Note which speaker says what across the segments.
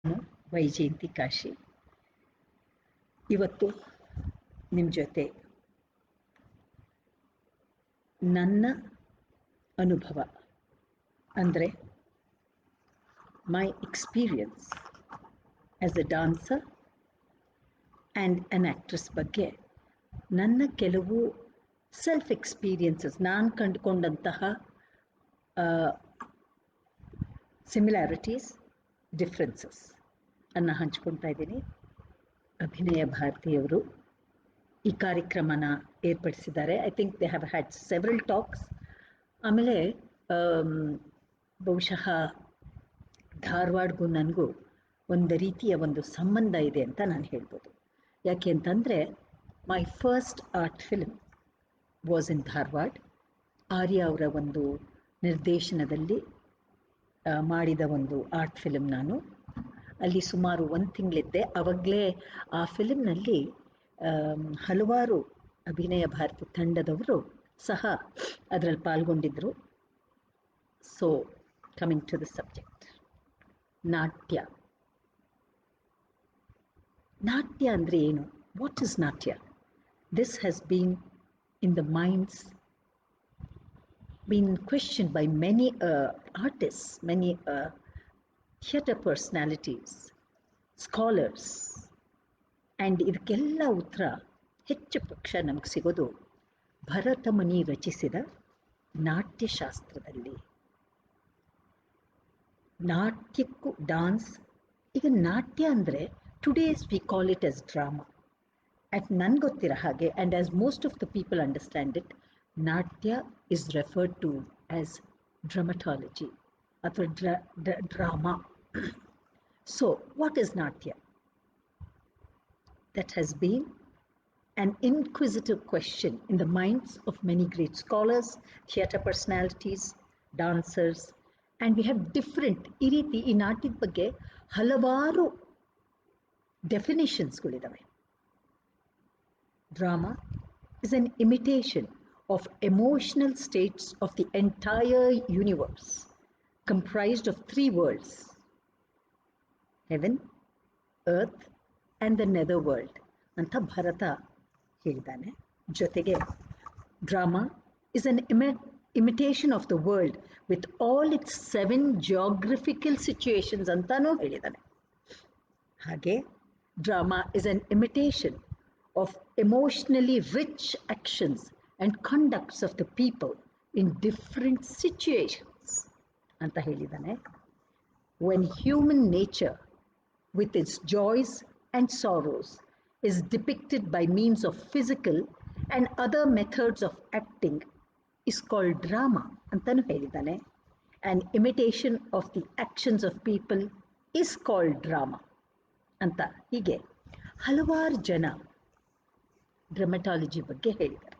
Speaker 1: ನಾನು ವೈಜಯಂತಿ ಕಾಶಿ ಇವತ್ತು ನಿಮ್ಮ ಜೊತೆ ನನ್ನ ಅನುಭವ ಅಂದರೆ ಮೈ experience as a dancer and an actress ಬಗ್ಗೆ ನನ್ನ ಕೆಲವು ಸೆಲ್ಫ್ ಎಕ್ಸ್ಪೀರಿಯನ್ಸಸ್ ನಾನು ಕಂಡುಕೊಂಡಂತಹ ಸಿಮಿಲ್ಯಾರಿಟೀಸ್ ಡಿಫ್ರೆನ್ಸಸ್ ಅನ್ನು ಹಂಚ್ಕೊಳ್ತಾ ಇದ್ದೀನಿ. ಅಭಿನಯ ಭಾರತಿಯವರು ಈ ಕಾರ್ಯಕ್ರಮನ ಏರ್ಪಡಿಸಿದ್ದಾರೆ. I think they have had several talks. ಆಮೇಲೆ ಬಹುಶಃ ಧಾರವಾಡಗೂ ನನಗೂ ಒಂದು ರೀತಿಯ ಒಂದು ಸಂಬಂಧ ಇದೆ ಅಂತ ನಾನು ಹೇಳ್ಬೋದು. ಯಾಕೆ ಅಂತಂದರೆ my first art film was in Dharwad. Arya ಅವರ ಒಂದು ನಿರ್ದೇಶನದಲ್ಲಿ ಮಾಡಿದ ಒಂದು ಆರ್ಟ್ ಫಿಲ್ಮ್. ನಾನು ಅಲ್ಲಿ ಸುಮಾರು 1 ತಿಂಗಳಿದ್ದೆ. ಆವಾಗಲೇ ಆ ಫಿಲ್ಮ್ನಲ್ಲಿ ಹಲವಾರು ಅಭಿನಯ ಭಾರತಿ ತಂಡದವರು ಸಹ ಅದರಲ್ಲಿ ಪಾಲ್ಗೊಂಡಿದ್ದರು. So coming to the subject, natya. ನಾಟ್ಯ ಅಂದರೆ ಏನು? What is natya? This has been in the minds been questioned by many artists, many theatre personalities, scholars, and ಇದಕ್ಕೆಲ್ಲ ಉತ್ತರ ಹೆಚ್ಚು ಪಕ್ಷ ನಮಗೆ ಸಿಗೋದು ಭರತಮುನಿ ರಚಿಸಿದ ನಾಟ್ಯಶಾಸ್ತ್ರದಲ್ಲಿ. ನಾಟ್ಯಕ್ಕೂ ಡಾನ್ಸ್, ಈಗ ನಾಟ್ಯ ಅಂದರೆ today's we call it as drama. And ನನಗೆ ಗೊತ್ತಿರೋ ಹಾಗೆ, and as most of the people understand it, ನಾಟ್ಯ is referred to as dramatology or drama. So what is natya? That has been an inquisitive question in the minds of many great scholars, theatre personalities, dancers, and we have different ಈ ರೀತಿ ಈ ನಾಟ್ಯದ ಬಗ್ಗೆ ಹಲವಾರು ಡೆಫಿನಿಷನ್ಸ್ಗಳಿದ್ದಾವೆ. Drama is an imitation of emotional states of the entire universe, comprised of 3 worlds: heaven, earth and the nether world ಅಂತ ಭರತ ಹೇಳಿದ್ದಾನೆ. ಜೊತೆಗೆ drama is an imitation of the world with all its 7 geographical situations ಅಂತಾನೂ ಹೇಳಿದ್ದಾನೆ. ಹಾಗೆ drama is an imitation of emotionally rich actions and conducts of the people in different situations ಅಂತ ಹೇಳಿದ್ದಾನೆ. When human nature with its joys and sorrows is depicted by means of physical and other methods of acting is called drama ಅಂತಾನು ಹೇಳಿದ್ದಾನೆ. An imitation of the actions of people is called drama ಅಂತ ಹೀಗೆ ಹಲವಾರು ಜನ ಡ್ರಾಮಟಾಲಜಿ ಬಗ್ಗೆ ಹೇಳಿದ್ದಾರೆ.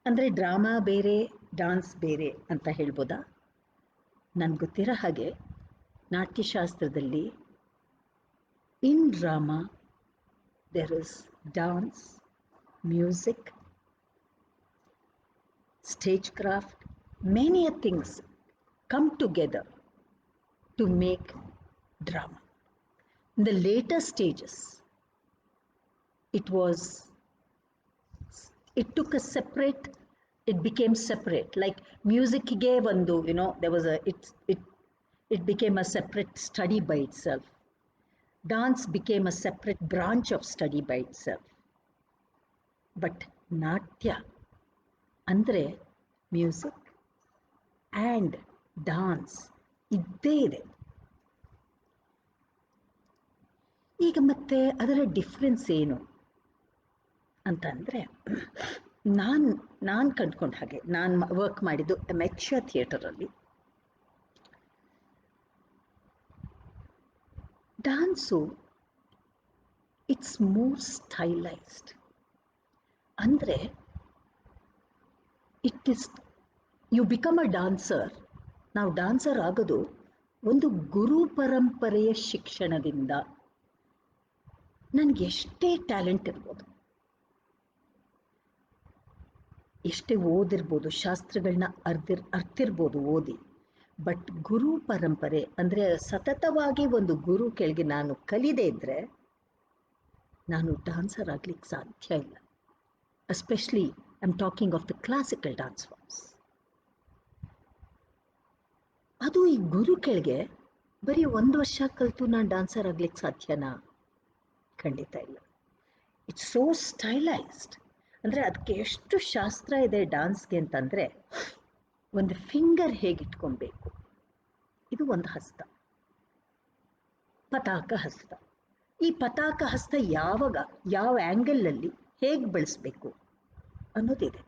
Speaker 1: ಅಂದರೆ drama ಬೇರೆ, ಡಾನ್ಸ್ ಬೇರೆ ಅಂತ ಹೇಳ್ಬೋದಾ? ನನಗೆ ಗೊತ್ತಿರೋ ಹಾಗೆ ನಾಟ್ಯಶಾಸ್ತ್ರದಲ್ಲಿ in drama there is dance, music, stage craft, many things come together to make drama. In the later stages, it took a separate, it became separate, like music ge vandu, there was it became a separate study by itself. Dance became a separate branch of study by itself. But natya andre music and dance idde ide. ಈಗ ಮತ್ತೆ ಅದರ difference ಏನು ಅಂತಂದರೆ, ನಾನು ಕಂಡುಕೊಂಡ ಹಾಗೆ, ನಾನು work ಮಾಡಿದ್ದು ಮೆಚ್ಚ ಥಿಯೇಟರಲ್ಲಿ. Dance it's more stylised. ಅಂದರೆ it is, you become a dancer. ನಾವು ಡಾನ್ಸರ್ ಆಗೋದು ಒಂದು ಗುರು ಪರಂಪರೆಯ ಶಿಕ್ಷಣದಿಂದ. ನನಗೆ ಎಷ್ಟೇ ಟ್ಯಾಲೆಂಟ್ ಇರ್ಬೋದು, ಎಷ್ಟೇ ಓದಿರ್ಬೋದು, ಶಾಸ್ತ್ರಗಳನ್ನ ಅರ್ತಿರ್ಬೋದು ಓದಿ, ಬಟ್ ಗುರು ಪರಂಪರೆ ಅಂದರೆ ಸತತವಾಗಿ ಒಂದು ಗುರು ಕೆಳಗೆ ನಾನು ಕಲಿದೇ ಇದ್ದರೆ ನಾನು ಡ್ಯಾನ್ಸರ್ ಆಗ್ಲಿಕ್ಕೆ ಸಾಧ್ಯ ಇಲ್ಲ. Especially I am talking of the classical dance forms. ಅದು ಈ ಗುರು ಕೆಳಗೆ ಬರೀ 1 ವರ್ಷ ಕಲಿತು ನಾನು ಡ್ಯಾನ್ಸರ್ ಆಗ್ಲಿಕ್ಕೆ ಸಾಧ್ಯನಾ? ಖಂಡಿತ ಇಲ್ಲ. It's so stylised. ಅಂದರೆ ಅದಕ್ಕೆ ಎಷ್ಟು ಶಾಸ್ತ್ರ ಇದೆ ಡ್ಯಾನ್ಸ್ಗೆ ಅಂತಂದರೆ, ಒಂದು ಫಿಂಗರ್ ಹೇಗೆ ಇಟ್ಕೊಬೇಕು, ಇದು ಒಂದು ಹಸ್ತ, ಪತಾಕ ಹಸ್ತ. ಈ ಪತಾಕ ಹಸ್ತ ಯಾವಾಗ ಯಾವ ಆ್ಯಂಗಲಲ್ಲಿ ಹೇಗೆ ಬಳಸಬೇಕು ಅನ್ನೋದಿದೆ.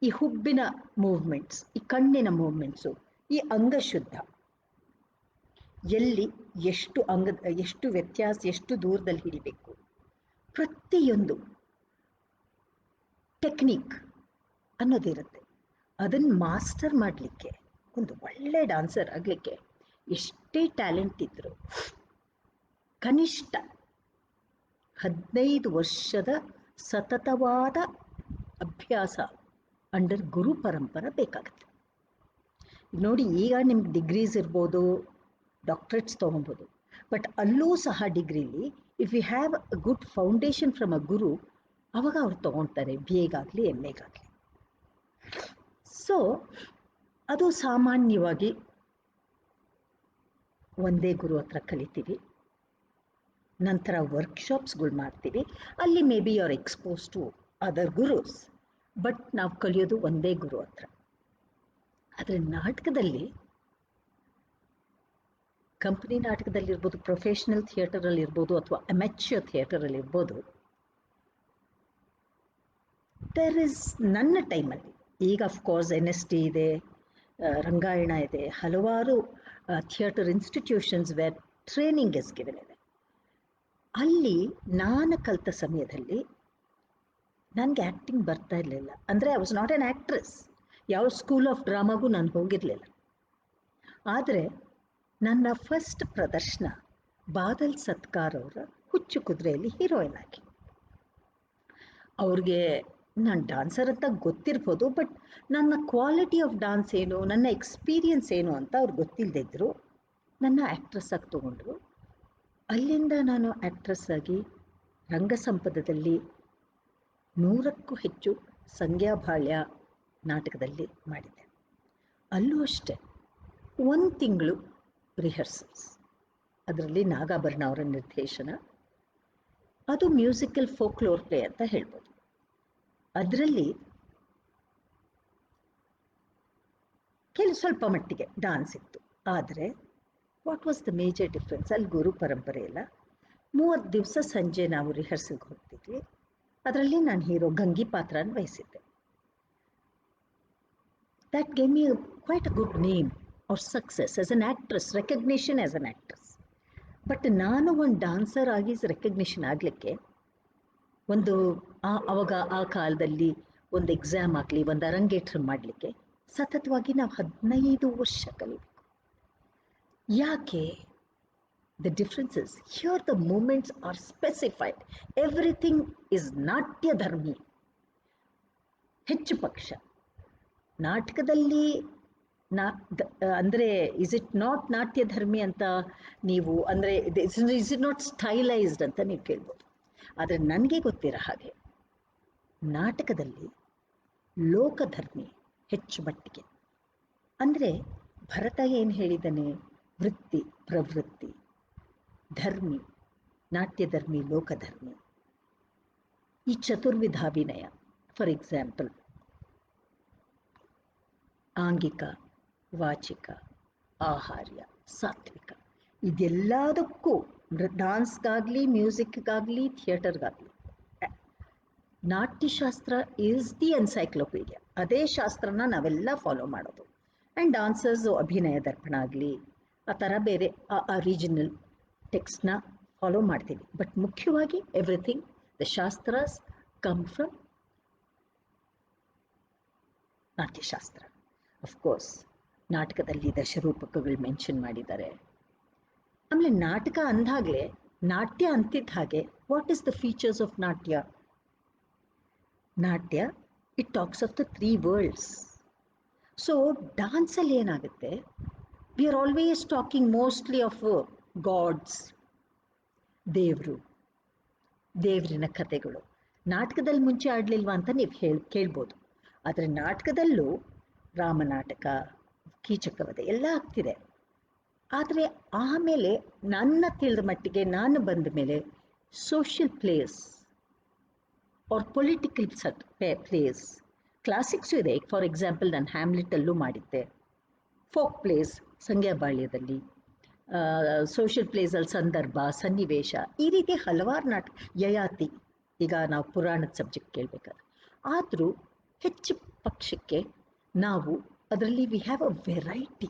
Speaker 1: ಈ ಹುಬ್ಬಿನ ಮೂವ್ಮೆಂಟ್ಸ್, ಈ ಕಣ್ಣಿನ ಮೂವ್ಮೆಂಟ್ಸು, ಈ ಅಂಗಶುದ್ಧ, ಎಲ್ಲಿ ಎಷ್ಟು ವ್ಯತ್ಯಾಸ, ಎಷ್ಟು ದೂರದಲ್ಲಿ ಹಿಡಿಬೇಕು, ಪ್ರತಿಯೊಂದು ಟೆಕ್ನಿಕ್ ಅನ್ನೋದಿರುತ್ತೆ. ಅದನ್ನು ಮಾಸ್ಟರ್ ಮಾಡಲಿಕ್ಕೆ, ಒಂದು ಒಳ್ಳೆ ಡ್ಯಾನ್ಸರ್ ಆಗಲಿಕ್ಕೆ ಎಷ್ಟೇ ಟ್ಯಾಲೆಂಟ್ ಇದ್ದರೂ ಕನಿಷ್ಠ 15 ವರ್ಷದ ಸತತವಾದ ಅಭ್ಯಾಸ ಅಂಡರ್ ಗುರು ಪರಂಪರೆ ಬೇಕಾಗುತ್ತೆ. ನೋಡಿ, ಈಗ ನಿಮ್ಗೆ ಡಿಗ್ರೀಸ್ ಇರ್ಬೋದು, ಡಾಕ್ಟ್ರೇಟ್ಸ್ ತೊಗೊಬೋದು, ಬಟ್ ಅಲ್ಲೂ ಸಹ ಡಿಗ್ರಿಲಿ if you have a good foundation from a guru, ಅವಾಗ ಅವ್ರು ತೊಗೊಳ್ತಾರೆ, ಬಿ ಎಗಾಗಲಿ ಎಮ್ ಎಗಾಗಲಿ. ಸೊ ಅದು ಸಾಮಾನ್ಯವಾಗಿ ಒಂದೇ ಗುರು ಹತ್ರ ಕಲಿತೀವಿ, ನಂತರ ವರ್ಕ್ಶಾಪ್ಸ್ಗಳು ಮಾಡ್ತೀವಿ, ಅಲ್ಲಿ maybe you are expose to other gurus, but ನಾವು ಕಲಿಯೋದು ಒಂದೇ ಗುರು ಹತ್ರ. ಆದರೆ ನಾಟಕದಲ್ಲಿ, ಕಂಪನಿ ನಾಟಕದಲ್ಲಿರ್ಬೋದು, ಪ್ರೊಫೆಷ್ನಲ್ ಥಿಯೇಟರಲ್ಲಿರ್ಬೋದು, ಅಥವಾ ಅಮೆಚ್ಯೂರ್ ಥಿಯೇಟರಲ್ಲಿರ್ಬೋದು, ದೇರ್ ಇಸ್ ನನ್ನ ಟೈಮಲ್ಲಿ, ಈಗ ಅಫ್ಕೋರ್ಸ್ NST ಇದೆ, ರಂಗಾಯಣ ಇದೆ, ಹಲವಾರು theatre institutions where training is given ಇದೆ. ಅಲ್ಲಿ ನಾನು ಕಲಿತ ಸಮಯದಲ್ಲಿ ನನಗೆ ಆ್ಯಕ್ಟಿಂಗ್ ಬರ್ತಾ ಇರಲಿಲ್ಲ. ಅಂದರೆ I was not an actress. ಯಾವ ಸ್ಕೂಲ್ ಆಫ್ ಡ್ರಾಮಾಗೂ ನಾನು ಹೋಗಿರಲಿಲ್ಲ. ಆದರೆ ನನ್ನ ಫಸ್ಟ್ ಪ್ರದರ್ಶನ ಬಾದಲ್ ಸತ್ಕಾರ್ ಅವರ ಹುಚ್ಚು ಕುದುರೆಯಲ್ಲಿ ಹೀರೋಯಿನ್ ಆಗಿ. ಅವ್ರಿಗೆ ನಾನು ಡ್ಯಾನ್ಸರ್ ಅಂತ ಗೊತ್ತಿರ್ಬೋದು, ಬಟ್ ನನ್ನ ಕ್ವಾಲಿಟಿ ಆಫ್ ಡ್ಯಾನ್ಸ್ ಏನು, ನನ್ನ ಎಕ್ಸ್ಪೀರಿಯನ್ಸ್ ಏನು ಅಂತ ಅವ್ರು ಗೊತ್ತಿಲ್ಲದೆ ಇದ್ದರು. ನನ್ನ ಆ್ಯಕ್ಟ್ರೆಸ್ ಆಗಿ ತೊಗೊಂಡ್ರು. ಅಲ್ಲಿಂದ ನಾನು ಆ್ಯಕ್ಟ್ರೆಸ್ ಆಗಿ ರಂಗಸಂಪದದಲ್ಲಿ 100ಕ್ಕೂ ಹೆಚ್ಚು ಸಂಗ್ಯಾಬಾಳ್ಯ ನಾಟಕದಲ್ಲಿ ಮಾಡಿದ್ದೆ. ಅಲ್ಲೂ ಅಷ್ಟೇ 1 ತಿಂಗಳು ರಿಹರ್ಸಲ್ಸ್, ಅದರಲ್ಲಿ ನಾಗಾಭರಣ ಅವರ ನಿರ್ದೇಶನ. ಅದು ಮ್ಯೂಸಿಕಲ್ ಫೋಕ್ಲೋರ್ ಪ್ಲೇ ಅಂತ ಹೇಳ್ಬೋದು. ಅದರಲ್ಲಿ ಸ್ವಲ್ಪ ಮಟ್ಟಿಗೆ ಡಾನ್ಸ್ ಇತ್ತು. ಆದರೆ what was the major difference, ಅಲ್ಲಿ ಗುರು ಪರಂಪರೆ ಇಲ್ಲ. 30 ದಿವಸ ಸಂಜೆ ನಾವು ರಿಹರ್ಸಲ್ಗೆ ಹೋಗ್ತಿದ್ವಿ. ಅದರಲ್ಲಿ ನಾನು ಹೀರೋ ಗಂಗಿ ಪಾತ್ರನ ವಹಿಸಿದ್ದೆ. that gave me quite a good name or success as an actress, recognition as an actress. But ನಾನು ಒಂದು ಡ್ಯಾನ್ಸರ್ ಆಗಿ ರೆಕಗ್ನಿಷನ್ ಆಗಲಿಕ್ಕೆ ಅವಾಗ ಆ ಕಾಲದಲ್ಲಿ ಒಂದು ಎಕ್ಸಾಮ್ ಆಗಲಿ, ಒಂದು ಅರಂಗೇಟ್ರ ಮಾಡಲಿಕ್ಕೆ ಸತತವಾಗಿ ನಾವು 15 ವರ್ಷ ಕಲಿಬೇಕು. ಯಾಕೆ? The differences here, the movements are specified, everything is natyadharmi. ಹೆಚ್ಚು ಪಕ್ಷ ನಾಟಕದಲ್ಲಿ ಅಂದರೆ ಇಸ್ ಇಟ್ ನಾಟ್ ನಾಟ್ಯಧರ್ಮಿ ಅಂತ ನೀವು ಅಂದರೆ ಇಸ್ ಇಟ್ ನಾಟ್ ಸ್ಟೈಲೈಸ್ಡ್ ಅಂತ ನೀವು ಕೇಳ್ಬೋದು. ಆದರೆ ನನಗೆ ಗೊತ್ತಿರೋ ಹಾಗೆ ನಾಟಕದಲ್ಲಿ ಲೋಕಧರ್ಮಿ ಹೆಚ್ಚು ಮಟ್ಟಿಗೆ. ಅಂದರೆ ಭರತ ಏನು ಹೇಳಿದ್ದಾನೆ, ವೃತ್ತಿ ಪ್ರವೃತ್ತಿ, ಧರ್ಮಿ ನಾಟ್ಯಧರ್ಮಿ, ಲೋಕಧರ್ಮಿ. ಈ ಚತುರ್ವಿಧಾಭಿನಯ, ಫಾರ್ ಎಕ್ಸಾಂಪಲ್ ಆಂಗಿಕ, ವಾಚಿಕ, ಆಹಾರ್ಯ, ಸಾತ್ವಿಕ, ಇದೆಲ್ಲದಕ್ಕೂ ಡಾನ್ಸ್ಗಾಗಲಿ, ಮ್ಯೂಸಿಕ್ಗಾಗಲಿ, ಥಿಯೇಟರ್ಗಾಗಲಿ ನಾಟ್ಯಶಾಸ್ತ್ರ ಈಸ್ ದಿ ಎನ್ಸೈಕ್ಲೋಪೀಡಿಯಾ. ಅದೇ ಶಾಸ್ತ್ರನ ನಾವೆಲ್ಲ ಫಾಲೋ ಮಾಡೋದು. ಆ್ಯಂಡ್ ಡಾನ್ಸರ್ಸು ಅಭಿನಯ ದರ್ಪಣ ಆಗಲಿ, ಆ ಥರ ಬೇರೆ ಆ ರೀಜನಲ್ ಟೆಕ್ಸ್ಟ್ನ ಫಾಲೋ ಮಾಡ್ತೀವಿ. ಬಟ್ ಮುಖ್ಯವಾಗಿ everything the shastras come from Natyashastra. Of course ನಾಟಕದಲ್ಲಿ ದಶರೂಪಕಗಳು ಮೆನ್ಷನ್ ಮಾಡಿದ್ದಾರೆ. ಆಮೇಲೆ ನಾಟಕ ಅಂದಾಗಲೇ, ನಾಟ್ಯ ಅಂತಿದ್ದ ಹಾಗೆ, what is the features of natya? Natya, it talks of the 3 worlds. So ಡಾನ್ಸಲ್ಲಿ ಏನಾಗುತ್ತೆ, we are always talking mostly of gods, ದೇವರು, ದೇವರಿನ ಕಥೆಗಳು. ನಾಟಕದಲ್ಲಿ ಮುಂಚೆ ಆಡಲಿಲ್ವಾ ಅಂತ ನೀವು ಕೇಳ್ಬೋದು. ಆದರೆ ನಾಟಕದಲ್ಲೂ ರಾಮನಾಟಕ, ಕೀಚಕವಧೆ ಎಲ್ಲ ಆಗ್ತಿದೆ. ಆದರೆ ಆಮೇಲೆ ನನ್ನ ತಿಳಿದ ಮಟ್ಟಿಗೆ ನಾನು ಬಂದ ಮೇಲೆ social place or political place, classics ಇದೆ. ಫಾರ್ ಎಕ್ಸಾಂಪಲ್ ನಾನು ಹ್ಯಾಮ್ಲೆಟಲ್ಲೂ ಮಾಡಿದ್ದೆ, ಫೋಕ್ ಪ್ಲೇಸ್ ಸಂಗ್ಯಾಬಾಳ್ಯದಲ್ಲಿ, ಸೋಷಿಯಲ್ ಪ್ಲೇಸಲ್ಲಿ ಸಂದರ್ಭ, ಸನ್ನಿವೇಶ, ಈ ರೀತಿ ಹಲವಾರು ನಾಟಕ, ಯಯಾತಿ, ಈಗ ನಾವು ಪುರಾಣದ ಸಬ್ಜೆಕ್ಟ್ ಕೇಳಬೇಕಾದ್ರೆ. ಆದರೂ ಹೆಚ್ಚು ಪಕ್ಷಕ್ಕೆ ನಾವು ಅದರಲ್ಲಿ ವಿ ಹ್ಯಾವ್ ಅ ವೆರೈಟಿ.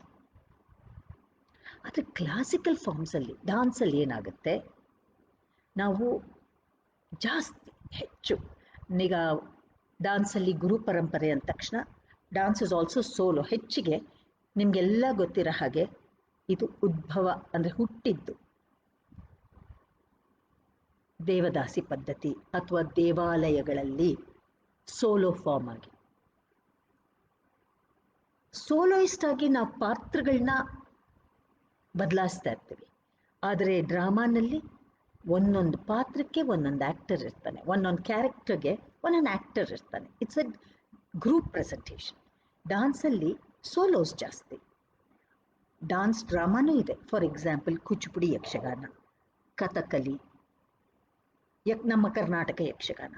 Speaker 1: ಆದರೆ ಕ್ಲಾಸಿಕಲ್ ಫಾರ್ಮ್ಸಲ್ಲಿ, ಡಾನ್ಸಲ್ಲಿ ಏನಾಗುತ್ತೆ, ನಾವು ಜಾಸ್ತಿ ಹೆಚ್ಚು, ಈಗ ಡಾನ್ಸಲ್ಲಿ ಗುರು ಪರಂಪರೆ ಅಂದ ತಕ್ಷಣ ಡಾನ್ಸ್ ಇಸ್ ಆಲ್ಸೋ ಸೋಲೋ. ಹೆಚ್ಚಿಗೆ ನಿಮಗೆಲ್ಲ ಗೊತ್ತಿರೋ ಹಾಗೆ ಇದು ಉದ್ಭವ ಅಂದರೆ ಹುಟ್ಟಿದ್ದು ದೇವದಾಸಿ ಪದ್ಧತಿ ಅಥವಾ ದೇವಾಲಯಗಳಲ್ಲಿ ಸೋಲೋ ಫಾರ್ಮ್ ಆಗಿ. ಸೋಲೋಯಿಸ್ಟ್ ಆಗಿ ನಾವು ಪಾತ್ರಗಳನ್ನ ಬದಲಾಯಿಸ್ತಾ ಇರ್ತೀವಿ. ಆದರೆ ಡ್ರಾಮಾನಲ್ಲಿ ಒಂದೊಂದು ಪಾತ್ರಕ್ಕೆ ಒಂದೊಂದು ಆ್ಯಕ್ಟರ್ ಇರ್ತಾನೆ, ಒಂದೊಂದು ಕ್ಯಾರೆಕ್ಟರ್ಗೆ ಒಂದೊಂದು ಆ್ಯಕ್ಟರ್ ಇರ್ತಾನೆ. It's a group presentation. ಡಾನ್ಸಲ್ಲಿ ಸೋಲೋಸ್ ಜಾಸ್ತಿ. ಡಾನ್ಸ್ ಡ್ರಾಮಾನೂ ಇದೆ. ಫಾರ್ ಎಕ್ಸಾಂಪಲ್ ಕೂಚಿಪುಡಿ ಯಕ್ಷಗಾನ, ಕಥಕಲಿ, ನಮ್ಮ ಕರ್ನಾಟಕ ಯಕ್ಷಗಾನ,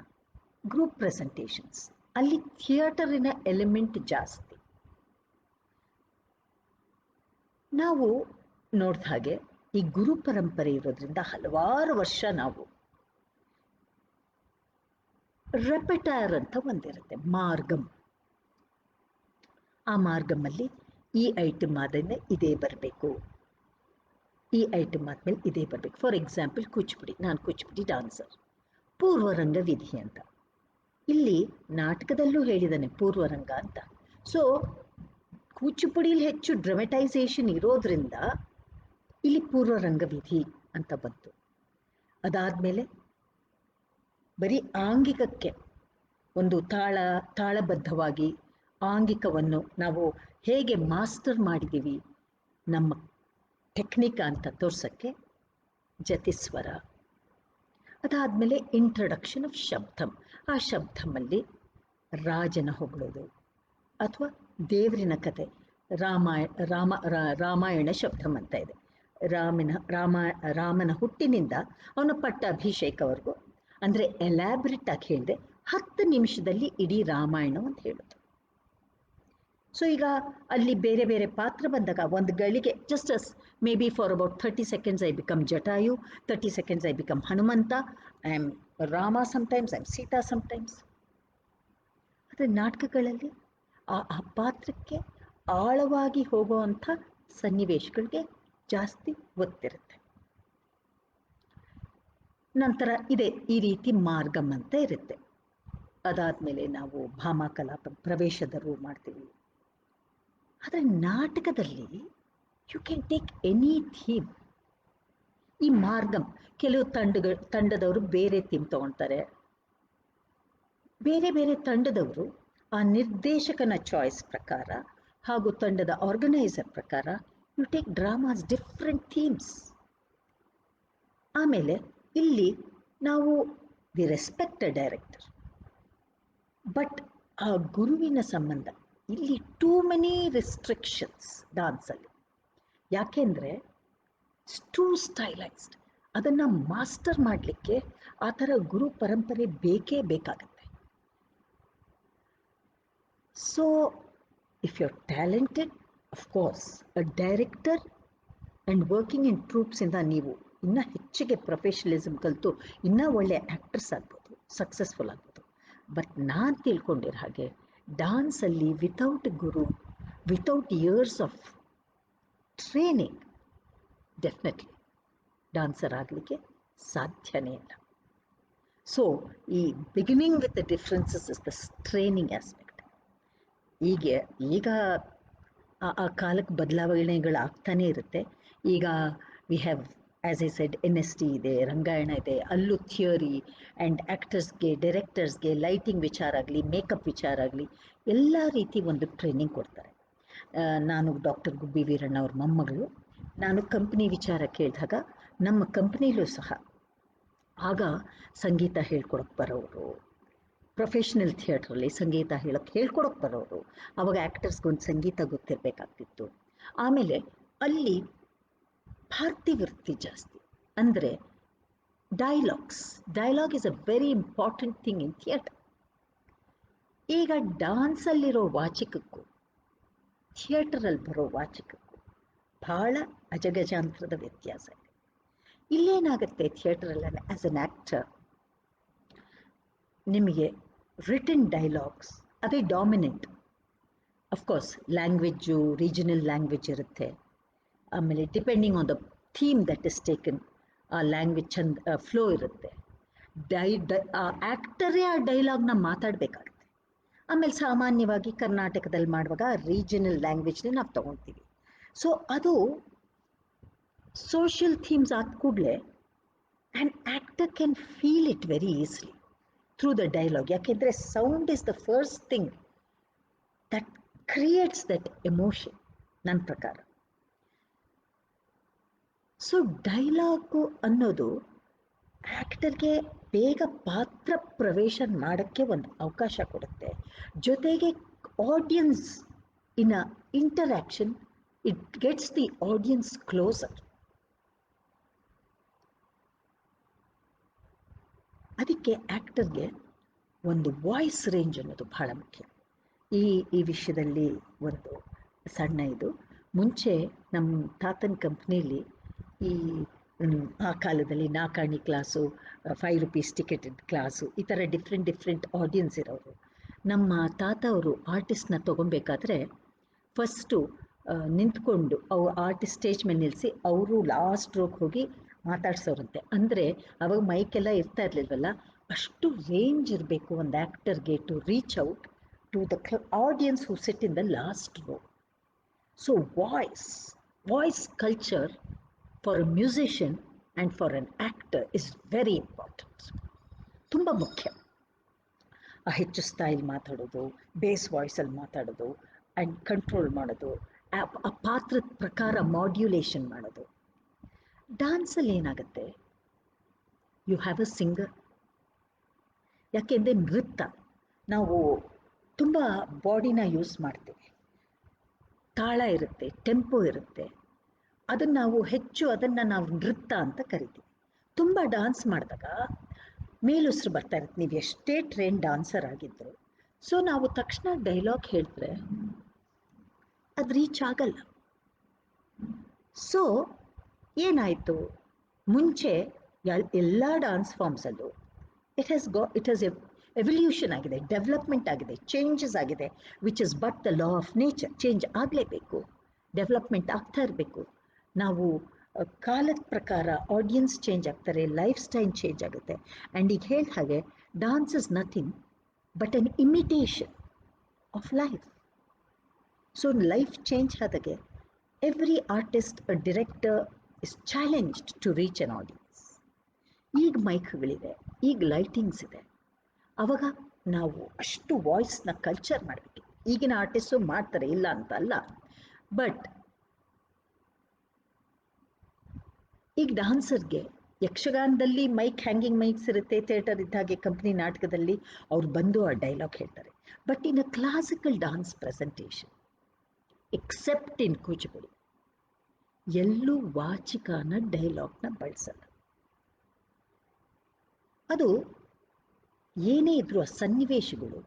Speaker 1: ಗ್ರೂಪ್ ಪ್ರೆಸೆಂಟೇಷನ್ಸ್. ಅಲ್ಲಿ ಥಿಯೇಟರಿನ ಎಲಿಮೆಂಟ್ ಜಾಸ್ತಿ. ನಾವು ನೋಡಿದ ಹಾಗೆ ಈ ಗುರು ಪರಂಪರೆ ಇರೋದ್ರಿಂದ ಹಲವಾರು ವರ್ಷ ನಾವು ರೆಪೆಟೈರ್ ಅಂತ ಒಂದಿರುತ್ತೆ, ಮಾರ್ಗಮ್. ಆ ಮಾರ್ಗಮಲ್ಲಿ ಈ ಐಟಮ್ ಆದ್ಮೇಲೆ ಇದೇ ಬರಬೇಕು, ಈ ಐಟಮ್ ಆದ್ಮೇಲೆ ಇದೇ ಬರಬೇಕು. ಫಾರ್ ಎಕ್ಸಾಂಪಲ್ ಕೂಚಿಪುಡಿ, ನಾನು ಕೂಚಿಪುಡಿ ಡಾನ್ಸರ್, ಪೂರ್ವರಂಗ ವಿಧಿ ಅಂತ. ಇಲ್ಲಿ ನಾಟಕದಲ್ಲೂ ಹೇಳಿದ್ದಾನೆ ಪೂರ್ವರಂಗ ಅಂತ. ಸೊ ಕೂಚಿಪುಡಿಲಿ ಹೆಚ್ಚು ಡ್ರಮಟೈಸೇಷನ್ ಇರೋದ್ರಿಂದ ಇಲ್ಲಿ ಪೂರ್ವರಂಗ ವಿಧಿ ಅಂತ ಬಂತು. ಅದಾದಮೇಲೆ ಬರೀ ಆಂಗಿಕಕ್ಕೆ ಒಂದು ತಾಳಬದ್ಧವಾಗಿ ಆಂಗಿಕವನ್ನು ನಾವು ಹೇಗೆ ಮಾಸ್ಟರ್ ಮಾಡಿದ್ದೀವಿ ನಮ್ಮ ಟೆಕ್ನಿಕ್ ಅಂತ ತೋರ್ಸೋಕ್ಕೆ ಜತಿಸ್ವರ. ಅದಾದಮೇಲೆ ಇಂಟ್ರಡಕ್ಷನ್ ಆಫ್ ಶಬ್ದಂ. ಆ ಶಬ್ದಮಲ್ಲಿ ರಾಜನ ಹೊಗಳೋದು ಅಥವಾ ದೇವರಿನ ಕತೆ, ರಾಮಾಯಣ ಶಬ್ದಂ ಅಂತ ಇದೆ. ರಾಮನ ಹುಟ್ಟಿನಿಂದ ಅವನ ಪಟ್ಟಾಭಿಷೇಕವರೆಗೂ, ಅಂದರೆ ಎಲಾಬ್ರೇಟ್ ಆಗಿ ಹೇಳಿದೆ 10 ನಿಮಿಷದಲ್ಲಿ ಇಡೀ ರಾಮಾಯಣ ಅಂತ ಹೇಳೋದು. ಸೊ ಈಗ ಅಲ್ಲಿ ಬೇರೆ ಬೇರೆ ಪಾತ್ರ ಬಂದಾಗ ಒಂದು ಗಳಿಗೆ just as maybe for about 30 seconds I become Jatayu, 30 seconds I become Hanumantha, I am Rama sometimes, I am Sita sometimes. ಆದರೆ ನಾಟಕಗಳಲ್ಲಿ ಆ ಪಾತ್ರಕ್ಕೆ ಆಳವಾಗಿ ಹೋಗುವಂಥ ಸನ್ನಿವೇಶಗಳಿಗೆ ಜಾಸ್ತಿ ಒತ್ತಿರುತ್ತೆ. ನಂತರ ಇದೆ ಈ ರೀತಿ ಮಾರ್ಗಮ್ ಅಂತ ಇರುತ್ತೆ. ಅದಾದಮೇಲೆ ನಾವು ಭಾಮಾ ಕಲಾಪ ಪ್ರವೇಶದರು ಮಾಡ್ತೀವಿ. ಆದರೆ ನಾಟಕದಲ್ಲಿ you can take any theme. ಈ ಮಾರ್ಗಮ್, ಕೆಲವು ತಂಡದವರು ಬೇರೆ ಥೀಮ್ ತಗೊಳ್ತಾರೆ, ಬೇರೆ ಬೇರೆ ತಂಡದವರು ಆ ನಿರ್ದೇಶಕನ ಚಾಯ್ಸ್ ಪ್ರಕಾರ ಹಾಗೂ ತಂಡದ ಆರ್ಗನೈಸರ್ ಪ್ರಕಾರ you take dramas different themes. ಆಮೇಲೆ ಇಲ್ಲಿ ನಾವು we respect a director, but ಆ ಗುರುವಿನ ಸಂಬಂಧ ಇಲ್ಲಿ ಟೂ ಮೆನಿ ರೆಸ್ಟ್ರಿಕ್ಷನ್ಸ್ ಡಾನ್ಸಲ್ಲಿ. ಯಾಕೆಂದರೆ ಟೂ ಸ್ಟೈಲೈಸ್ಡ್. ಅದನ್ನು ಮಾಸ್ಟರ್ ಮಾಡಲಿಕ್ಕೆ ಆ ಥರ ಗುರು ಪರಂಪರೆ ಬೇಕೇ ಬೇಕಾಗತ್ತೆ. So if you are talented, of course a director and working in ಟ್ರೂಪ್ಸಿಂದ ನೀವು ಇನ್ನೂ ಹೆಚ್ಚಿಗೆ ಪ್ರೊಫೆಷನಲಿಸಮ್ ಕಲಿತು ಇನ್ನೂ ಒಳ್ಳೆಯ ಆ್ಯಕ್ಟರ್ಸ್ ಆಗ್ಬೋದು, ಸಕ್ಸಸ್ಫುಲ್ ಆಗ್ಬೋದು. ಬಟ್ ನಾನು ತಿಳ್ಕೊಂಡಿರೋ ಹಾಗೆ ಡಾನ್ಸಲ್ಲಿ without guru, without years of training definitely dancer ಆಗಲಿಕ್ಕೆ ಸಾಧ್ಯನೇ ಇಲ್ಲ. ಸೊ ಈ beginning with the differences is the training aspect. ಈಗ ಆ ಕಾಲಕ್ಕೆ ಬದಲಾವಣೆಗಳಾಗ್ತಾನೇ ಇರುತ್ತೆ. ಈಗ we have, as I said, NST ಇದೆ, ರಂಗಾಯಣ ಇದೆ, ಅಲ್ಲೂ ಥಿಯರಿ ಆ್ಯಂಡ್ ಆ್ಯಕ್ಟರ್ಸ್ಗೆ, ಡೈರೆಕ್ಟರ್ಸ್ಗೆ ಲೈಟಿಂಗ್ ವಿಚಾರ ಆಗಲಿ, ಮೇಕಪ್ ವಿಚಾರ ಆಗಲಿ, ಎಲ್ಲ ರೀತಿ ಒಂದು ಟ್ರೈನಿಂಗ್ ಕೊಡ್ತಾರೆ. ನಾನು ಡಾಕ್ಟರ್ ಗುಬ್ಬಿ ವೀರಣ್ಣ ಅವ್ರ ಮೊಮ್ಮಗಳು. ನಾನು ಕಂಪ್ನಿ ವಿಚಾರ ಕೇಳಿದಾಗ ನಮ್ಮ ಕಂಪ್ನಿಲೂ ಸಹ ಆಗ ಸಂಗೀತ ಹೇಳ್ಕೊಡಕ್ಕೆ ಬರೋರು, ಪ್ರೊಫೆಷ್ನಲ್ ಥಿಯೇಟ್ರಲ್ಲಿ ಸಂಗೀತ ಹೇಳ್ಕೊಡಕ್ಕೆ ಬರೋರು. ಅವಾಗ ಆ್ಯಕ್ಟರ್ಸ್ಗೊಂದು ಸಂಗೀತ ಗೊತ್ತಿರಬೇಕಾಗ್ತಿತ್ತು. ಆಮೇಲೆ ಅಲ್ಲಿ ಭಾರತಿ ವೃತ್ತಿ ಜಾಸ್ತಿ. ಅಂದರೆ dialogue is a very important thing in theatre. ಈಗ ಡಾನ್ಸಲ್ಲಿರೋ ವಾಚಿಕಕ್ಕೂ ಥಿಯೇಟರಲ್ಲಿ ಬರೋ ವಾಚಿಕಕ್ಕೂ ಭಾಳ ಅಜಗಜಾಂತರದ ವ್ಯತ್ಯಾಸ ಇದೆ. ಇಲ್ಲೇನಾಗುತ್ತೆ, ಥಿಯೇಟರಲ್ಲಿ ಆ್ಯಸ್ ಅನ್ ಆ್ಯಕ್ಟರ್ ನಿಮಗೆ ರಿಟನ್ ಡೈಲಾಗ್ಸ್ ಅದೇ dominant. Of course language regional language ಇರುತ್ತೆ. ಆಮೇಲೆ depending on the theme that is taken ಆ ಲ್ಯಾಂಗ್ವೇಜ್ ಚಂದ ಫ್ಲೋ ಇರುತ್ತೆ. ಆ ಆ್ಯಕ್ಟರೇ ಆ ಡೈಲಾಗ್ನ ಮಾತಾಡಬೇಕಾಗುತ್ತೆ. ಆಮೇಲೆ ಸಾಮಾನ್ಯವಾಗಿ ಕರ್ನಾಟಕದಲ್ಲಿ ಮಾಡುವಾಗ ರೀಜನಲ್ ಲ್ಯಾಂಗ್ವೇಜ್ನೇ ನಾವು ತೊಗೊಳ್ತೀವಿ. ಸೊ ಅದು ಸೋಷಿಯಲ್ ಥೀಮ್ಸ್ ಆದ ಕೂಡಲೇ an actor can feel it very easily through the dialogue. ಯಾಕೆಂದರೆ sound is the first thing that creates that emotion ನನ್ನ ಪ್ರಕಾರ. ಸೊ ಡೈಲಾಗು ಅನ್ನೋದು ಆ್ಯಕ್ಟರ್ಗೆ ಬೇಗ ಪಾತ್ರ ಪ್ರವೇಶ ಮಾಡೋಕ್ಕೆ ಒಂದು ಅವಕಾಶ ಕೊಡುತ್ತೆ. ಜೊತೆಗೆ audience in a interaction, it gets the audience closer. ಅದಕ್ಕೆ ಆ್ಯಕ್ಟರ್ಗೆ ಒಂದು ವಾಯ್ಸ್ ರೇಂಜ್ ಅನ್ನೋದು ಬಹಳ ಮುಖ್ಯ. ಈ ವಿಷಯದಲ್ಲಿ ಒಂದು ಸಣ್ಣ ಇದು, ಮುಂಚೆ ನಮ್ಮ ತಾತನ ಕಂಪ್ನಿಯಲ್ಲಿ ಆ ಕಾಲದಲ್ಲಿ ನಾಕಾಣಿ ಕ್ಲಾಸು, 5 ರೂಪೀಸ್ ಟಿಕೆಟೆಡ್ ಕ್ಲಾಸು, ಈ ಥರ ಡಿಫ್ರೆಂಟ್ ಆಡಿಯನ್ಸ್ ಇರೋರು. ನಮ್ಮ ತಾತ ಅವರು ಆರ್ಟಿಸ್ಟ್ನ ತೊಗೊಬೇಕಾದ್ರೆ ಫಸ್ಟು ನಿಂತ್ಕೊಂಡು ಆರ್ಟಿಸ್ಟ್ ಸ್ಟೇಜ್ ಮೇಲೆ ನಿಲ್ಲಿಸಿ ಅವರು ಲಾಸ್ಟ್ ರೋಗೆ ಹೋಗಿ ಮಾತಾಡ್ಸೋರಂತೆ. ಅಂದರೆ ಅವಾಗ ಮೈಕೆಲ್ಲ ಇರ್ತಾ ಇರಲಿಲ್ವಲ್ಲ, ಅಷ್ಟು ರೇಂಜ್ ಇರಬೇಕು ಒಂದು ಆ್ಯಕ್ಟರ್ಗೆ to reach out to the audience who sit in the last row. So voice culture for a musician and for an actor is very important, ತುಂಬ ಮುಖ್ಯ. ಹೆಚ್ಚು ಸ್ಟೈಲ್ ಮಾತಾಡೋದು, ಬೇಸ್ ವಾಯ್ಸಲ್ಲಿ ಮಾತಾಡೋದು ಆ್ಯಂಡ್ ಕಂಟ್ರೋಲ್ ಮಾಡೋದು, ಆ ಪಾತ್ರದ ಪ್ರಕಾರ ಮಾಡ್ಯುಲೇಷನ್ ಮಾಡೋದು. ಡ್ಯಾನ್ಸಲ್ಲಿ ಏನಾಗುತ್ತೆ, ಯು ಹ್ಯಾವ್ ಅ ಸಿಂಗರ್. ಯಾಕೆಂದರೆ ನೃತ್ಯ ನಾವು ತುಂಬ ಬಾಡಿನ ಯೂಸ್ ಮಾಡ್ತೀವಿ, ತಾಳ ಇರುತ್ತೆ, ಟೆಂಪೋ ಇರುತ್ತೆ. ಅದನ್ನು ನಾವು ನೃತ್ಯ ಅಂತ ಕರಿತೀವಿ. ತುಂಬ ಡಾನ್ಸ್ ಮಾಡಿದಾಗ ಮೇಲುಸಿರು ಬರ್ತಾ ಇರುತ್ತೆ, ನೀವು ಎಷ್ಟೇ ಟ್ರೈನ್ ಡಾನ್ಸರ್ ಆಗಿದ್ದರು. ಸೊ ನಾವು ತಕ್ಷಣ ಡೈಲಾಗ್ ಹೇಳಿದ್ರೆ ಅದು ರೀಚ್ ಆಗಲ್ಲ. ಸೊ ಏನಾಯಿತು, ಮುಂಚೆ ಎಲ್ಲ ಡಾನ್ಸ್ ಫಾರ್ಮ್ಸಲ್ಲೂ ಇಟ್ ಹ್ಯಾಸ್ ಎವಲ್ಯೂಷನ್ ಆಗಿದೆ, ಡೆವಲಪ್ಮೆಂಟ್ ಆಗಿದೆ, ಚೇಂಜಸ್ ಆಗಿದೆ, which is but the law of nature. Change ಆಗಲೇಬೇಕು, ಡೆವಲಪ್ಮೆಂಟ್ ಆಗ್ತಾ ಇರಬೇಕು. ನಾವು ಕಾಲದ ಪ್ರಕಾರ ಆಡಿಯನ್ಸ್ ಚೇಂಜ್ ಆಗ್ತಾರೆ, ಲೈಫ್ ಸ್ಟೈಲ್ ಚೇಂಜ್ ಆಗುತ್ತೆ. ಆ್ಯಂಡ್ ಈಗ ಹೇಳಿದ ಹಾಗೆ dance is nothing but an imitation of life. So life change ಆದಾಗೆ every artist, director is challenged to reach an audience. ಈಗ ಮೈಕ್ಗಳಿದೆ, ಈಗ ಲೈಟಿಂಗ್ಸ್ ಇದೆ, ಆವಾಗ ನಾವು ಅಷ್ಟು ವಾಯ್ಸ್ನ ಕಲ್ಚರ್ ಮಾಡಬೇಕು. ಈಗಿನ ಆರ್ಟಿಸ್ಟು ಮಾಡ್ತಾರೆ, ಇಲ್ಲ ಅಂತ ಅಲ್ಲ, ಬಟ್ ಈಗ ಡಾನ್ಸರ್ಗೆ ಯಕ್ಷಗಾನದಲ್ಲಿ ಹ್ಯಾಂಗಿಂಗ್ ಮೈಕ್ಸ್ ಇರುತ್ತೆ, ಥಿಯೇಟರ್ ಇದ್ದಾಗೆ ಕಂಪ್ನಿ ನಾಟಕದಲ್ಲಿ ಅವ್ರು ಬಂದು ಆ ಡೈಲಾಗ್ ಹೇಳ್ತಾರೆ. But in a classical dance presentation, except in Kuchipudi, ಎಲ್ಲೂ ವಾಚಿಕನ ಡೈಲಾಗ್ನ ಬಳಸಲ್ಲ. ಅದು ಏನೇ ಇದ್ರೂ ಆ ಸನ್ನಿವೇಶಗಳು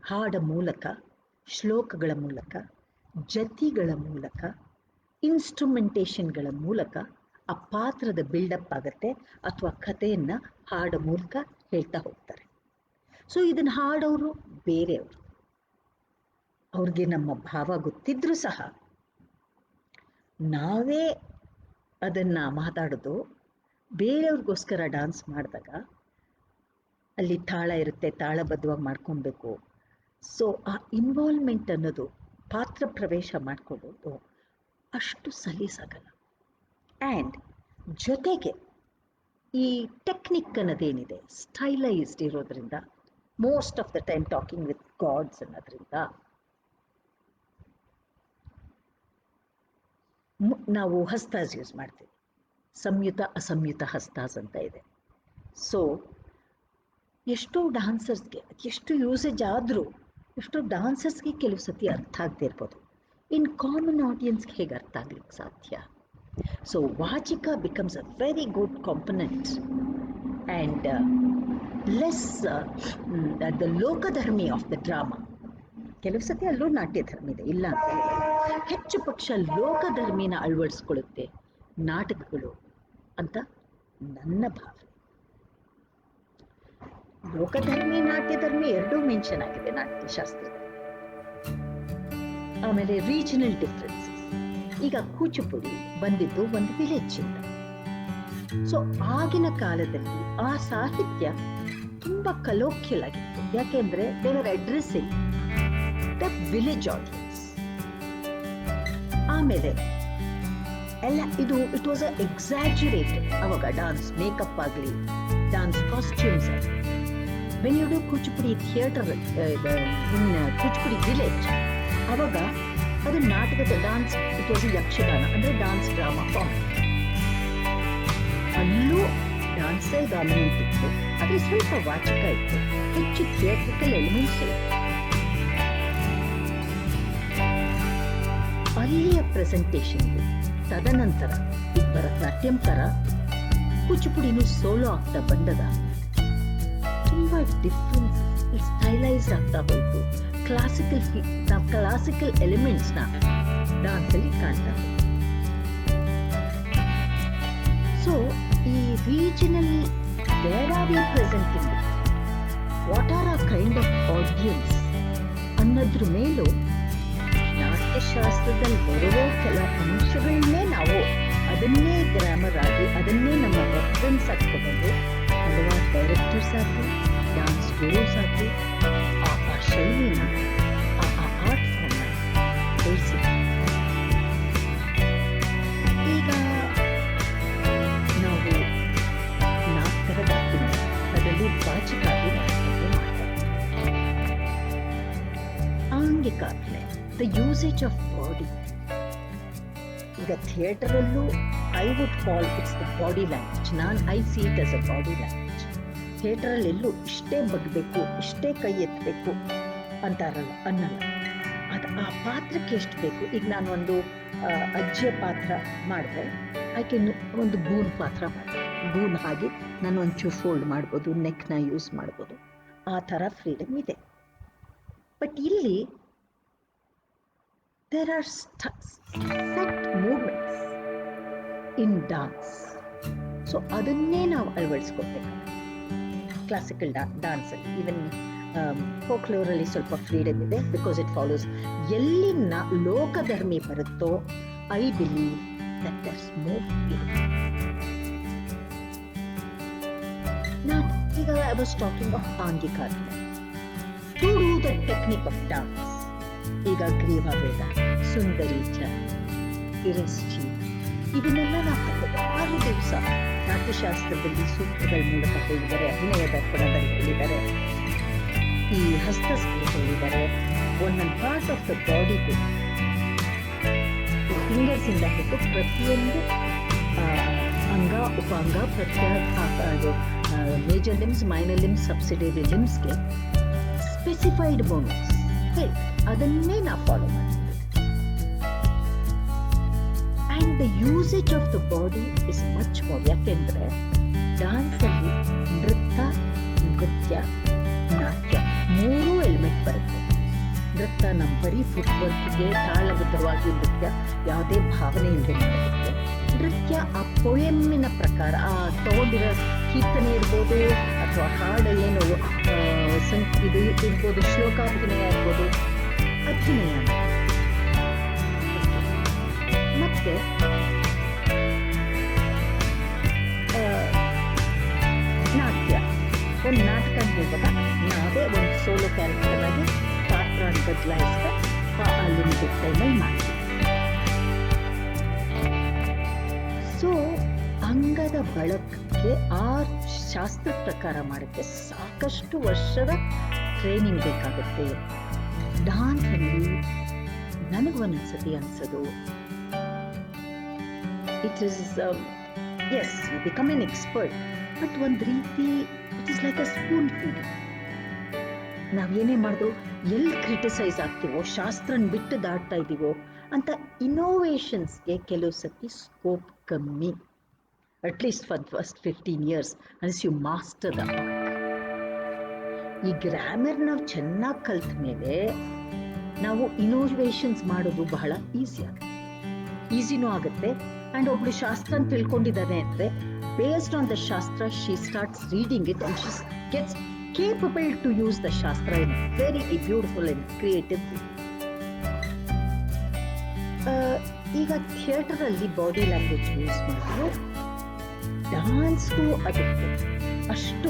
Speaker 1: ಹಾಡ ಮೂಲಕ, ಶ್ಲೋಕಗಳ ಮೂಲಕ, ಜತಿಗಳ ಮೂಲಕ, ಇನ್ಸ್ಟ್ರುಮೆಂಟೇಷನ್ಗಳ ಮೂಲಕ ಆ ಪಾತ್ರದ ಬಿಲ್ಡಪ್ ಆಗುತ್ತೆ, ಅಥವಾ ಕಥೆಯನ್ನು ಹಾಡ ಮೂಲಕ ಹೇಳ್ತಾ ಹೋಗ್ತಾರೆ. ಸೊ ಇದನ್ನು ಹಾಡೋರು ಬೇರೆಯವರು, ಅವ್ರಿಗೆ ನಮ್ಮ ಭಾವ ಗೊತ್ತಿದ್ರೂ ಸಹ ನಾವೇ ಅದನ್ನು ಮಾತಾಡೋದು. ಬೇರೆಯವ್ರಿಗೋಸ್ಕರ ಡಾನ್ಸ್ ಮಾಡಿದಾಗ ಅಲ್ಲಿ ತಾಳ ಇರುತ್ತೆ, ತಾಳಬದ್ಧವಾಗಿ ಮಾಡ್ಕೊಬೇಕು. ಸೊ ಆ ಇನ್ವಾಲ್ವ್ಮೆಂಟ್ ಅನ್ನೋದು, ಪಾತ್ರ ಪ್ರವೇಶ ಮಾಡ್ಕೊಳ್ಳೋದು ಅಷ್ಟು ಸಲೀಸಾಗಲ್ಲ. ಆ್ಯಂಡ್ ಜೊತೆಗೆ ಈ ಟೆಕ್ನಿಕ್ ಅನ್ನೋದೇನಿದೆ ಸ್ಟೈಲೈಸ್ಡ್ ಇರೋದ್ರಿಂದ, most of the time talking with gods ಅನ್ನೋದ್ರಿಂದ ನಾವು ಹಸ್ತಾಸ್ ಯೂಸ್ ಮಾಡ್ತೀವಿ. ಸಂಯುತ ಅಸಂಯುತ ಹಸ್ತಾಸ್ ಅಂತ ಇದೆ. ಸೊ ಎಷ್ಟೋ ಡಾನ್ಸರ್ಸ್ಗೆ ಎಷ್ಟು ಯೂಸೇಜ್ ಆದರೂ ಎಷ್ಟೋ ಡಾನ್ಸರ್ಸ್ಗೆ ಕೆಲವು ಸತಿ ಅರ್ಥ ಆಗದೆ ಇರ್ಬೋದು. ಇನ್ ಕಾಮನ್ ಆಡಿಯನ್ಸ್ಗೆ ಹೇಗೆ ಅರ್ಥ ಆಗ್ಲಿಕ್ಕೆ ಸಾಧ್ಯ? So vachika becomes a very good component and less the lokadharmi of the drama. ಕೆಲವು ಸತಿ ಅಲ್ಲೂ ನಾಟ್ಯ ಧರ್ಮ ಇದೆ, ಇಲ್ಲ ಅಂತ ಹೇಳಿ. ಹೆಚ್ಚು ಪಕ್ಷ ಲೋಕಧರ್ಮಿನ ಅಳವಡಿಸ್ಕೊಳ್ಳುತ್ತೆ ನಾಟಕಗಳು ಅಂತ ನನ್ನ ಭಾವನೆ. ಲೋಕಧರ್ಮಿ ನಾಟ್ಯಧರ್ಮಿ ಎರಡೂ ಮೆನ್ಷನ್ ಆಗಿದೆ ನಾಟ್ಯಶಾಸ್ತ್ರದಲ್ಲಿ. ಆಮೇಲೆ ರೀಜನಲ್ ಡಿಫ್ರೆನ್ಸಸ್. ಈಗ ಕೂಚುಪುಡಿ ಬಂದಿದ್ದು ಒಂದು ವಿಲೇಜ್ ಇಂದ. ಸೊ ಆಗಿನ ಕಾಲದಲ್ಲಿ ಆ ಸಾಹಿತ್ಯ ತುಂಬಾ ಕಲೋಕ್ಯಲ್ ಆಗಿತ್ತು. ಯಾಕೆಂದ್ರೆ they are addressing the village audience. ಆಮೇಲೆ ಎಲ್ಲ ಇದು ಇಟ್ ವಾಸ್ ಎಕ್ಸಾಜುರೇಟೆಡ್. ಅವಾಗ ಡಾನ್ಸ್ ಮೇಕಪ್ ಆಗಲಿ, ಡಾನ್ಸ್ ಕಾಸ್ಟ್ಯೂಮ್ಸ್ ಆಗಲಿ. When you do Kuchipudi theatre in Kuchipudi village, ಅವಾಗ ಅದು ನಾಟಕದ ಡಾನ್ಸ್, ಇಟ್ ವಾಸ್ ಯಕ್ಷಗಾನ ಅಂದ್ರೆ ಡಾನ್ಸ್ ಡ್ರಾಮಾ ಫಾರ್ಮ್. ಅಲ್ಲೂ ಡಾನ್ಸೇ ಡಾಮಿನೆಂಟ್ ಇತ್ತು, ಆದರೆ ಸ್ವಲ್ಪ ವಾಚಿಕ ಇತ್ತು, ಹೆಚ್ಚು ಥಿಯೇಟ್ರಿಕಲ್ ಎಲಿಮೆಂಟ್ಸ್ ಇತ್ತು. ಅಲ್ಲಿಯ ಪ್ರೆಸೆಂಟೇಷನ್ಗೆ ತದನಂತರ ಈ ಭರತನಾಟ್ಯಂ ತರ ಕೂಚಿಪುಡಿನೂ ಸೋಲೋ ಆಗ್ತಾ ಬಂದದ ತುಂಬಾ ಡಿಫ್ರೆನ್ಸ್ ಸ್ಟೈಲೈಸ್ ಆಗ್ತಾ ಹೋಯ್ತು. ಕ್ಲಾಸಿಕಲ್ ಎಲಿಮೆಂಟ್ಸ್ ನ ಡಾನ್ಸ್ ಅಲ್ಲಿ ಕಾಣ್ತಾ ಹೋಯ್ತು. ಸೊ ಈ regional where are we presenting, what are ಆ ಕೈಂಡ್ ಆಫ್ ಆಡಿಯನ್ಸ್ ಅನ್ನೋದ್ರ ಮೇಲೂ ನಾಟ್ಯಶಾಸ್ತ್ರದಲ್ಲಿ ಬರುವ ಕೆಲ ಅಂಶಗಳನ್ನೇ ನಾವು ಅದನ್ನೇ ಗ್ರಾಮರ್ ಆಗಿ ಅದನ್ನೇ ನಮ್ಮ ರೆಫರೆನ್ಸ್ ಆಗಿ ತಗೊಂಡು ಹಲವಾರು ಡೈರೆಕ್ಟರ್ಸ್ ಆಗಲಿ ಡಾನ್ಸ್ ಗುರುಸ್ ಆಗಲಿ ಆ ಶೈಲಿನ ಆ ಆರ್ಟ್ ಫಾರ್ಮ್ನ ಬೆಳೆಸಿದ್ರು. ಈಗ ನಾವು 4 ಥರದ ಅಭಿನಯ, ಅದರಲ್ಲಿ ವಾಚಿಕ ಅಭಿನಯ ಬಗ್ಗೆ ಮಾತಾಡ್ತೀವಿ. ಆಂಗಿಕ ಅಭಿನಯ, ದ ಯೂಸೇಜ್ ಆಫ್ ಬಾಡಿ. ಈಗ ಥಿಯೇಟರಲ್ಲೂ I would call it's the body language. I see it as a body language. ಥಿಯೇಟರಲ್ಲಿ ಎಲ್ಲೂ ಇಷ್ಟೇ ಬಗ್ಬೇಕು, ಇಷ್ಟೇ ಕೈ ಎತ್ತಬೇಕು ಅಂತಾರಲ್ಲ, ಅನ್ನಲ್ಲ. ಅದು ಆ ಪಾತ್ರಕ್ಕೆ ಎಷ್ಟು ಬೇಕು. ಈಗ ನಾನು ಒಂದು ಅಜ್ಜಿಯ ಪಾತ್ರ ಮಾಡಿದ್ರೆ ಆಕೆ ಒಂದು ಗೂನ್ ಪಾತ್ರ ಮಾಡಿದೆ, ಗೂನ್ ಹಾಗೆ ನಾನು ಒಂಚೂರು ಫೋಲ್ಡ್ ಮಾಡ್ಬೋದು, ನೆಕ್ನ ಯೂಸ್ ಮಾಡ್ಬೋದು, ಆ ಥರ ಫ್ರೀಡಮ್ ಇದೆ. ಬಟ್ ಇಲ್ಲಿ there are set movements in dance. So ಅದನ್ನೇ ನಾವು ಅಳವಡಿಸ್ಕೊಳ್ಬೇಕು. ಕ್ಲಾಸಿಕಲ್ ಡಾನ್ಸಲ್ಲಿ ಈವನ್ ಫೋಕ್ಲೋರಲ್ಲಿ ಸ್ವಲ್ಪ ಫ್ರೀಡಮ್ ಇದೆ, ಬಿಕಾಸ್ ಇಟ್ ಫಾಲೋಸ್. ಎಲ್ಲಿ ಲೋಕಧರ್ಮಿ ಬರುತ್ತೋ I believe that there's more freedom. ಈಗ I was talking of angika abhinaya. To do the technique of dance, ಈಗ ಗ್ರೀವಾವೇದ, ಸುಂದರೀಚ, ಇರಸ್ಚಿ, ಇದನ್ನೆಲ್ಲ ನಾವು ಹಲವಾರು ದಿವಸ ನಾಟ್ಯಶಾಸ್ತ್ರದಲ್ಲಿ ಸೂತ್ರಗಳ ಮೂಲಕ ಹೇಳಿದ್ದಾರೆ, ಅಭಿನಯ ದರ್ಪಣದಲ್ಲಿ ಹೇಳಿದ್ದಾರೆ, ಈ ಹಸ್ತಸ್ಥಿತಿ ಹೇಳಿದ್ದಾರೆ. ಒಂದೊಂದು ಪಾರ್ಟ್ ಆಫ್ ದ ಬಾಡಿಗೂ ಫಿಂಗರ್ಸ್ ಇಂದ ಹಿಡಿದು ಪ್ರತಿಯೊಂದು ಅಂಗ ಉಪಾಂಗ ಪ್ರತ್ಯೇಕ major limbs, minor limbs, subsidiary ಲಿಮ್ಸ್ಗೆ ಸ್ಪೆಸಿಫೈಡ್ ಮೂಮೆಂಟ್ಸ್ ಹೇಳಿ ಅದನ್ನೇ ನಾವು ಫಾಲೋ ಮಾಡ್ತೀವಿ. And the usage of the body is much more. ಯಾಕೆಂದ್ರೆ ಡಾನ್ಸಲ್ಲಿ ನೃತ್ಯ, ನಾಟ್ಯ 3 ಎಲಿಮೆಂಟ್ ಬರುತ್ತೆ. ನೃತ್ಯ ನಮ್ಮ ಬರೀ ಫುಟ್ವರ್ಕ್ಗೆ ತಾಳಬದ್ಧವಾಗಿ ನೃತ್ಯ, ಯಾವುದೇ ಭಾವನೆ ಇಲ್ಲದೆ ಮಾಡುತ್ತೆ. ನೃತ್ಯ ಆ ಪೊಯಮ್ಮಿನ ಪ್ರಕಾರ, ಆ ತಗೊಂಡಿರೋ ಕೀರ್ತನೆ ಇರ್ಬೋದು ಅಥವಾ ಹಾಡು ಏನು ಇದು ಇರ್ಬೋದು, ಶ್ಲೋಕಾಭಿನಯ ಇರ್ಬೋದು, ಅಭಿನಯ. ಮತ್ತೆ ನಾಟ್ಯ, ಒಂದು ನಾಟಕ ಹೇಳುವಾಗ ನಾವೇ ಒಂದು ಸೋಲೋ ಕ್ಯಾರೆಕ್ಟರ್ ಆಗಿ ಪಾತ್ರ ಬದಲಾಯಿಸ್ತಾ ಆ ಲಿಮಿಟೆಡ್ ಟೈಮಲ್ಲಿ ಮಾಡ್ತೀವಿ. ಸೊ ಅಂಗದ ಬಳಕೆ ಆ ಶಾಸ್ತ್ರ ಪ್ರಕಾರ ಮಾಡುತ್ತೆ ಸಾಕಷ್ಟು ವರ್ಷದ ಟ್ರೈನಿಂಗ್ ಬೇಕಾಗುತ್ತೆ. ಡಾನ್ಸ್ ಅಲ್ಲಿ ನನಗೆ ಒಂದೊಂದ್ಸತಿ ಅನ್ಸೋದು it is as you become an expert, but ಒಂದು ರೀತಿ it is like a spoon feeding. ನಾವೇನೇ ಮಾಡಿದ್ರು ಎಲ್ಲಿ ಕ್ರಿಟಿಸೈಸ್ ಆಗ್ತೀವೋ, ಶಾಸ್ತ್ರನ ಬಿಟ್ಟು ದಾಟ್ತಾ ಇದ್ದೀವೋ ಅಂತ ಇನ್ನೋವೇಷನ್ಸ್ಗೆ ಕೆಲವು ಸತಿ ಸ್ಕೋಪ್ ಕಮ್ಮಿ. At least for first 15 years once you master the art. ಈ ಗ್ರಾಮರ್ ನಾವು ಚೆನ್ನಾಗಿ ಕಲ್ತ ಮೇಲೆ ನಾವು ಇನ್ನೋವೇಷನ್ಸ್ ಮಾಡೋದು ಬಹಳ ಈಸಿನೂ ಆಗುತ್ತೆ. ಆ್ಯಂಡ್ ಒಬ್ಳು ಶಾಸ್ತ್ರ ತಿಳ್ಕೊಂಡಿದ್ದಾನೆ ಅಂದರೆ ಬೇಸ್ಡ್ ಆನ್ ದ ಶಾಸ್ತ್ರ she starts reading it and she gets capable to use the shastra in a very beautiful and creative way. ಈಗ ಥಿಯೇಟರ್ ಅಲ್ಲಿ ಬಾಡಿ ಲ್ಯಾಂಗ್ವೇಜ್ ಯೂಸ್ ಮಾಡಿದ್ರು, ಡಾನ್ಸ್ಗೂ ಅದಕ್ಕೆ ಅಷ್ಟು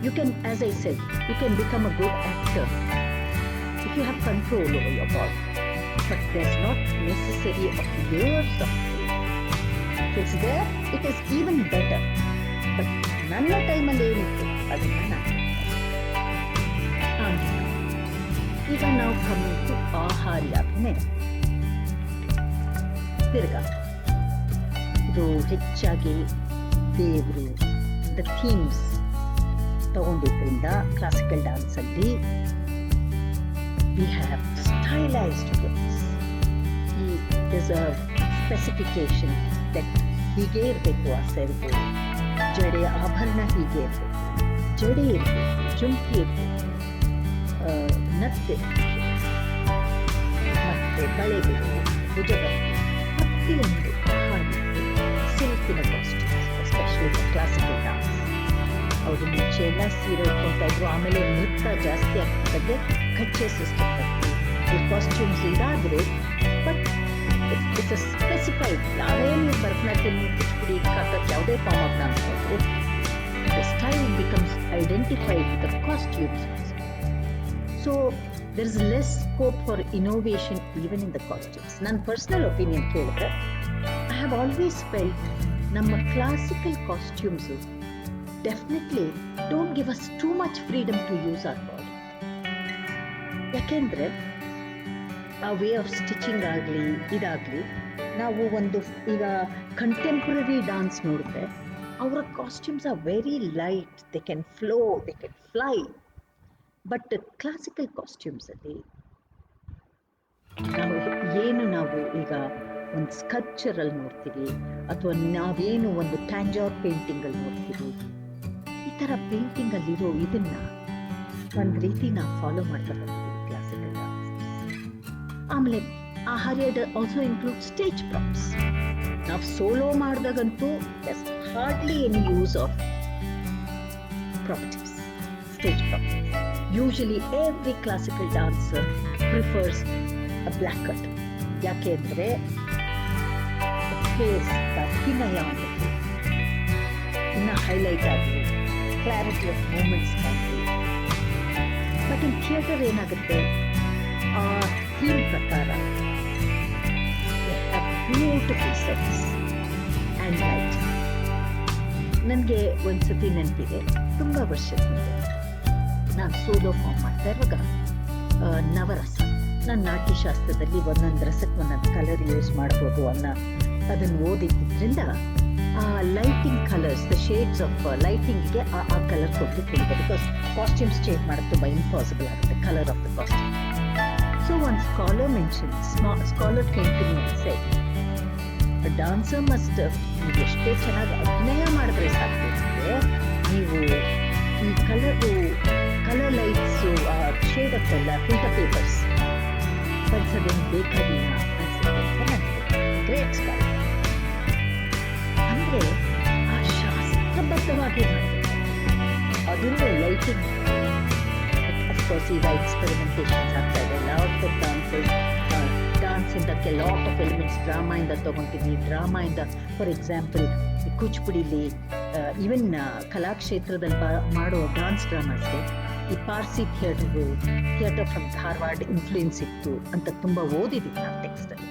Speaker 1: you can, as I said, you can become a good actor if you have control over your body, but that's not necessary of years of it's there, it is even better. But ನನ್ನ ಟೈಮಲ್ಲಿ ಏನಿತ್ತು ಅದನ್ನ ನಾನು ಈಗ ನಾವು ಕಮ್ಮಿಟ್ಟು ಆಹಾರ್ಯಾಭಿನಯ ತಿರ್ಗ ಇದು ಹೆಚ್ಚಾಗಿ ದೇವರು ದ ಥೀಮ್ಸ್ ತಗೊಂಡಿದ್ದರಿಂದ ಕ್ಲಾಸಿಕಲ್ ಡ್ಯಾನ್ಸ್ ಅಲ್ಲಿ ವಿ ಹ್ಯಾವ್ ಸ್ಟೈಲೈಸ್ಡ್ ಡ್ರೆಸ್. ಈ ಇಸ್ ಅ ಸ್ಪೆಸಿಫಿಕೇಶನ್ ದಟ್ ಹೀಗೆ ಇರಬೇಕು, ಆ ಸೆರಗು ಜಡೆ ಆಭರಣ ಹೀಗೆ ಇರಬೇಕು, ಜಡೆ ಇರಬೇಕು, ಜುಂಕಿ ಇರಬೇಕು, ನತ್ತೆ ಮತ್ತೆ ಬಳೆಗಳು, ಭುಜಬಟ್ಟೆ, ಪ್ರತಿಯೊಂದು ಸಿಲ್ಕಿನ ಕಾಸ್ಟ್ಯೂಮ್ಸ್, ಎಸ್ಪೆಷಲಿ ಕ್ಲಾಸಿಕಲ್ ಡಾನ್ಸ್. ಅವರು ಮುಂಚೆ ಎಲ್ಲ ಸೀರೆ ಉಟ್ಕೊಳ್ತಾ ಇದ್ರು, ಆಮೇಲೆ ನೃತ್ಯ ಜಾಸ್ತಿ ಆಗ್ತದೆ, ಕಚ್ಚೆ ಸಿಸ್ಟಮ್ ಈ ಕಾಸ್ಟ್ಯೂಮ್ಸ್ ಇದಾದ್ರು. ಬಟ್ ಇಟ್ಸ್ ಅ ಸ್ಪೆಸಿಫೈಡ್, ಯಾವೇ ನೀವು ಭರತನಾಟ್ಯಂ, ಕುಚಿಪುಡಿ, ಕಥಕ್ ಯಾವುದೇ ಫಾರ್ಮ್ ಆಫ್ ಡಾನ್ಸ್ ಮಾಡಿದ್ರು, the style becomes identified with the costumes. So there is less scope for innovation even in the costumes. ನನ್ನ ಪರ್ಸನಲ್ ಒಪಿನಿಯನ್ ಕೇಳಿದ್ರೆ, I have always felt ನಮ್ಮ classical costumes definitely don't give us too much freedom to use our body. ಯಾಕೆಂದರೆ ಆ way of stitching ಆಗಲಿ ಇದಾಗಲಿ, ನಾವು ಒಂದು ಈಗ contemporary dance ನೋಡಿದ್ರೆ ಅವರ costumes are very light, they can flow, they can fly. But classical ಕಾಸ್ಟ್ಯೂಮ್ಸಲ್ಲಿ ನಾವು ಈಗ ಒಂದು ಸ್ಕಲ್ಪ್ಚರಲ್ಲಿ ನೋಡ್ತೀವಿ, ಅಥವಾ ನಾವೇನು ಒಂದು ಟ್ಯಾಂಜರ್ ಪೇಂಟಿಂಗಲ್ಲಿ ನೋಡ್ತೀವಿ, ಈ ಥರ ಪೇಂಟಿಂಗಲ್ಲಿರೋ ಇದನ್ನು ಒಂದು ರೀತಿ ನಾವು ಫಾಲೋ ಮಾಡ್ತಾ ಬರ್ತೀವಿ ಕ್ಲಾಸಿಕಲ್ ಡಾನ್ಸ್. ಆಮೇಲೆ aharya also include stage props. ನಾವು ಸೋಲೋ ಮಾಡಿದಾಗಂತೂ hardly any use of properties, stage properties. Usually every classical dancer prefers a black cut. ಯಾಕೆ ಅಂದರೆ ಫೇಸ್ ಅಭಿನಯ ಆಗುತ್ತೆ, ಇನ್ನು ಹೈಲೈಟ್ ಆಗಲಿ, ಕ್ಲಾರಿಟಿ ಆಫ್ ಮೂಮೆಂಟ್ಸ್ ಆಗಲಿ. ಬಟ್ ಇನ್ ಥಿಯೇಟರ್ ಏನಾಗುತ್ತೆ, ಆ ಥೀಮ್ ಪ್ರಕಾರ ಬ್ಯೂಟಿಫುಲ್ ಸೆಟ್ಸ್ ಆ್ಯಂಡ್ ಲೈಟ್. ನನಗೆ ಒಂದ್ಸತಿ ನೆನಪಿದೆ, ತುಂಬ ವರ್ಷದ ಮುಂದೆ ನಾನು ಸೋಲೋ ಫಾರ್ಮ್ ಮಾಡ್ತಾ ಇರುವಾಗ ನವರಸ, ನಾನು ನಾಟ್ಯಶಾಸ್ತ್ರದಲ್ಲಿ ಒಂದೊಂದು ರಸಕ್ಕೆ ಒಂದೊಂದು ಕಲರ್ ಯೂಸ್ ಮಾಡ್ಬೋದು ಅದನ್ನು ಓದಿದ್ದರಿಂದ ಆ lighting colours, the shades of ಲೈಟಿಂಗ್ಗೆ ಆ ಕಲರ್ ಕೊಡ್ಲಿಕ್ಕೆ ಹೇಳಿದೆ. ಬಿಕಾಸ್ ಕಾಸ್ಟ್ಯೂಮ್ಸ್ ಚೇಂಜ್ ಮಾಡೋದು ತುಂಬ ಇಂಪಾಸಿಬಲ್ ಆಗುತ್ತೆ, colour of the costume. So ಒಂದು scholar came to me and said, a dancer must, ನೀವು ಎಷ್ಟೇ ಚೆನ್ನಾಗಿ ಅಭಿನಯ ಮಾಡಿದ್ರೆ ಸಾಕು, ನೀವು ಈ ಕಲರ್ ಲೈಟ್ಸು, ಶೇಡ್ ಆಫ್ ಎಲ್ಲ ಫಿಲ್ಟರ್ ಪೇಪರ್ಸ್ ಬಳಸೋದೇನು ಬೇಕಾಗಿಲ್ಲ ಅನ್ಸುತ್ತೆ ಅಂತ ನನಗೆ ಗ್ರೇಟ್ ಸ್ಟೈಲ್. ಅಂದರೆ ಆ ಶಾಸ್ತ್ರಬದ್ಧವಾಗಿ ಮಾಡಬೇಕು, ಅದನ್ನು ಲೈಟಿಂಗ್. ಅಫ್ಕೋರ್ಸ್ ಈಗ ಎಕ್ಸ್ಪೆರಿಮೆಂಟೇಷನ್ಸ್ ಆಗ್ತಾ ಇದೆ, ಲಾಟ್ ಆಫ್ ಡಾನ್ಸಿಂದ ಲಾಟ್ ಆಫ್ ಎಲಿಮೆಂಟ್ಸ್ ಡ್ರಾಮಾಯಿಂದ ತೊಗೊತೀವಿ. ಡ್ರಾಮಾಯಿಂದ ಫಾರ್ ಎಕ್ಸಾಂಪಲ್ ಕೂಚಿಪುಡಿಲಿ, ಈವನ್ ಕಲಾಕ್ಷೇತ್ರದಲ್ಲಿ ಮಾಡೋ ಡಾನ್ಸ್ ಡ್ರಾಮಾಸ್ಗೆ ಈ Parsi theatre from Dharwad influence ಇತ್ತು ಅಂತ ತುಂಬ ಓದಿದ್ದೀವಿ ನಾವು ಟೆಕ್ಸ್ಟಲ್ಲಿ.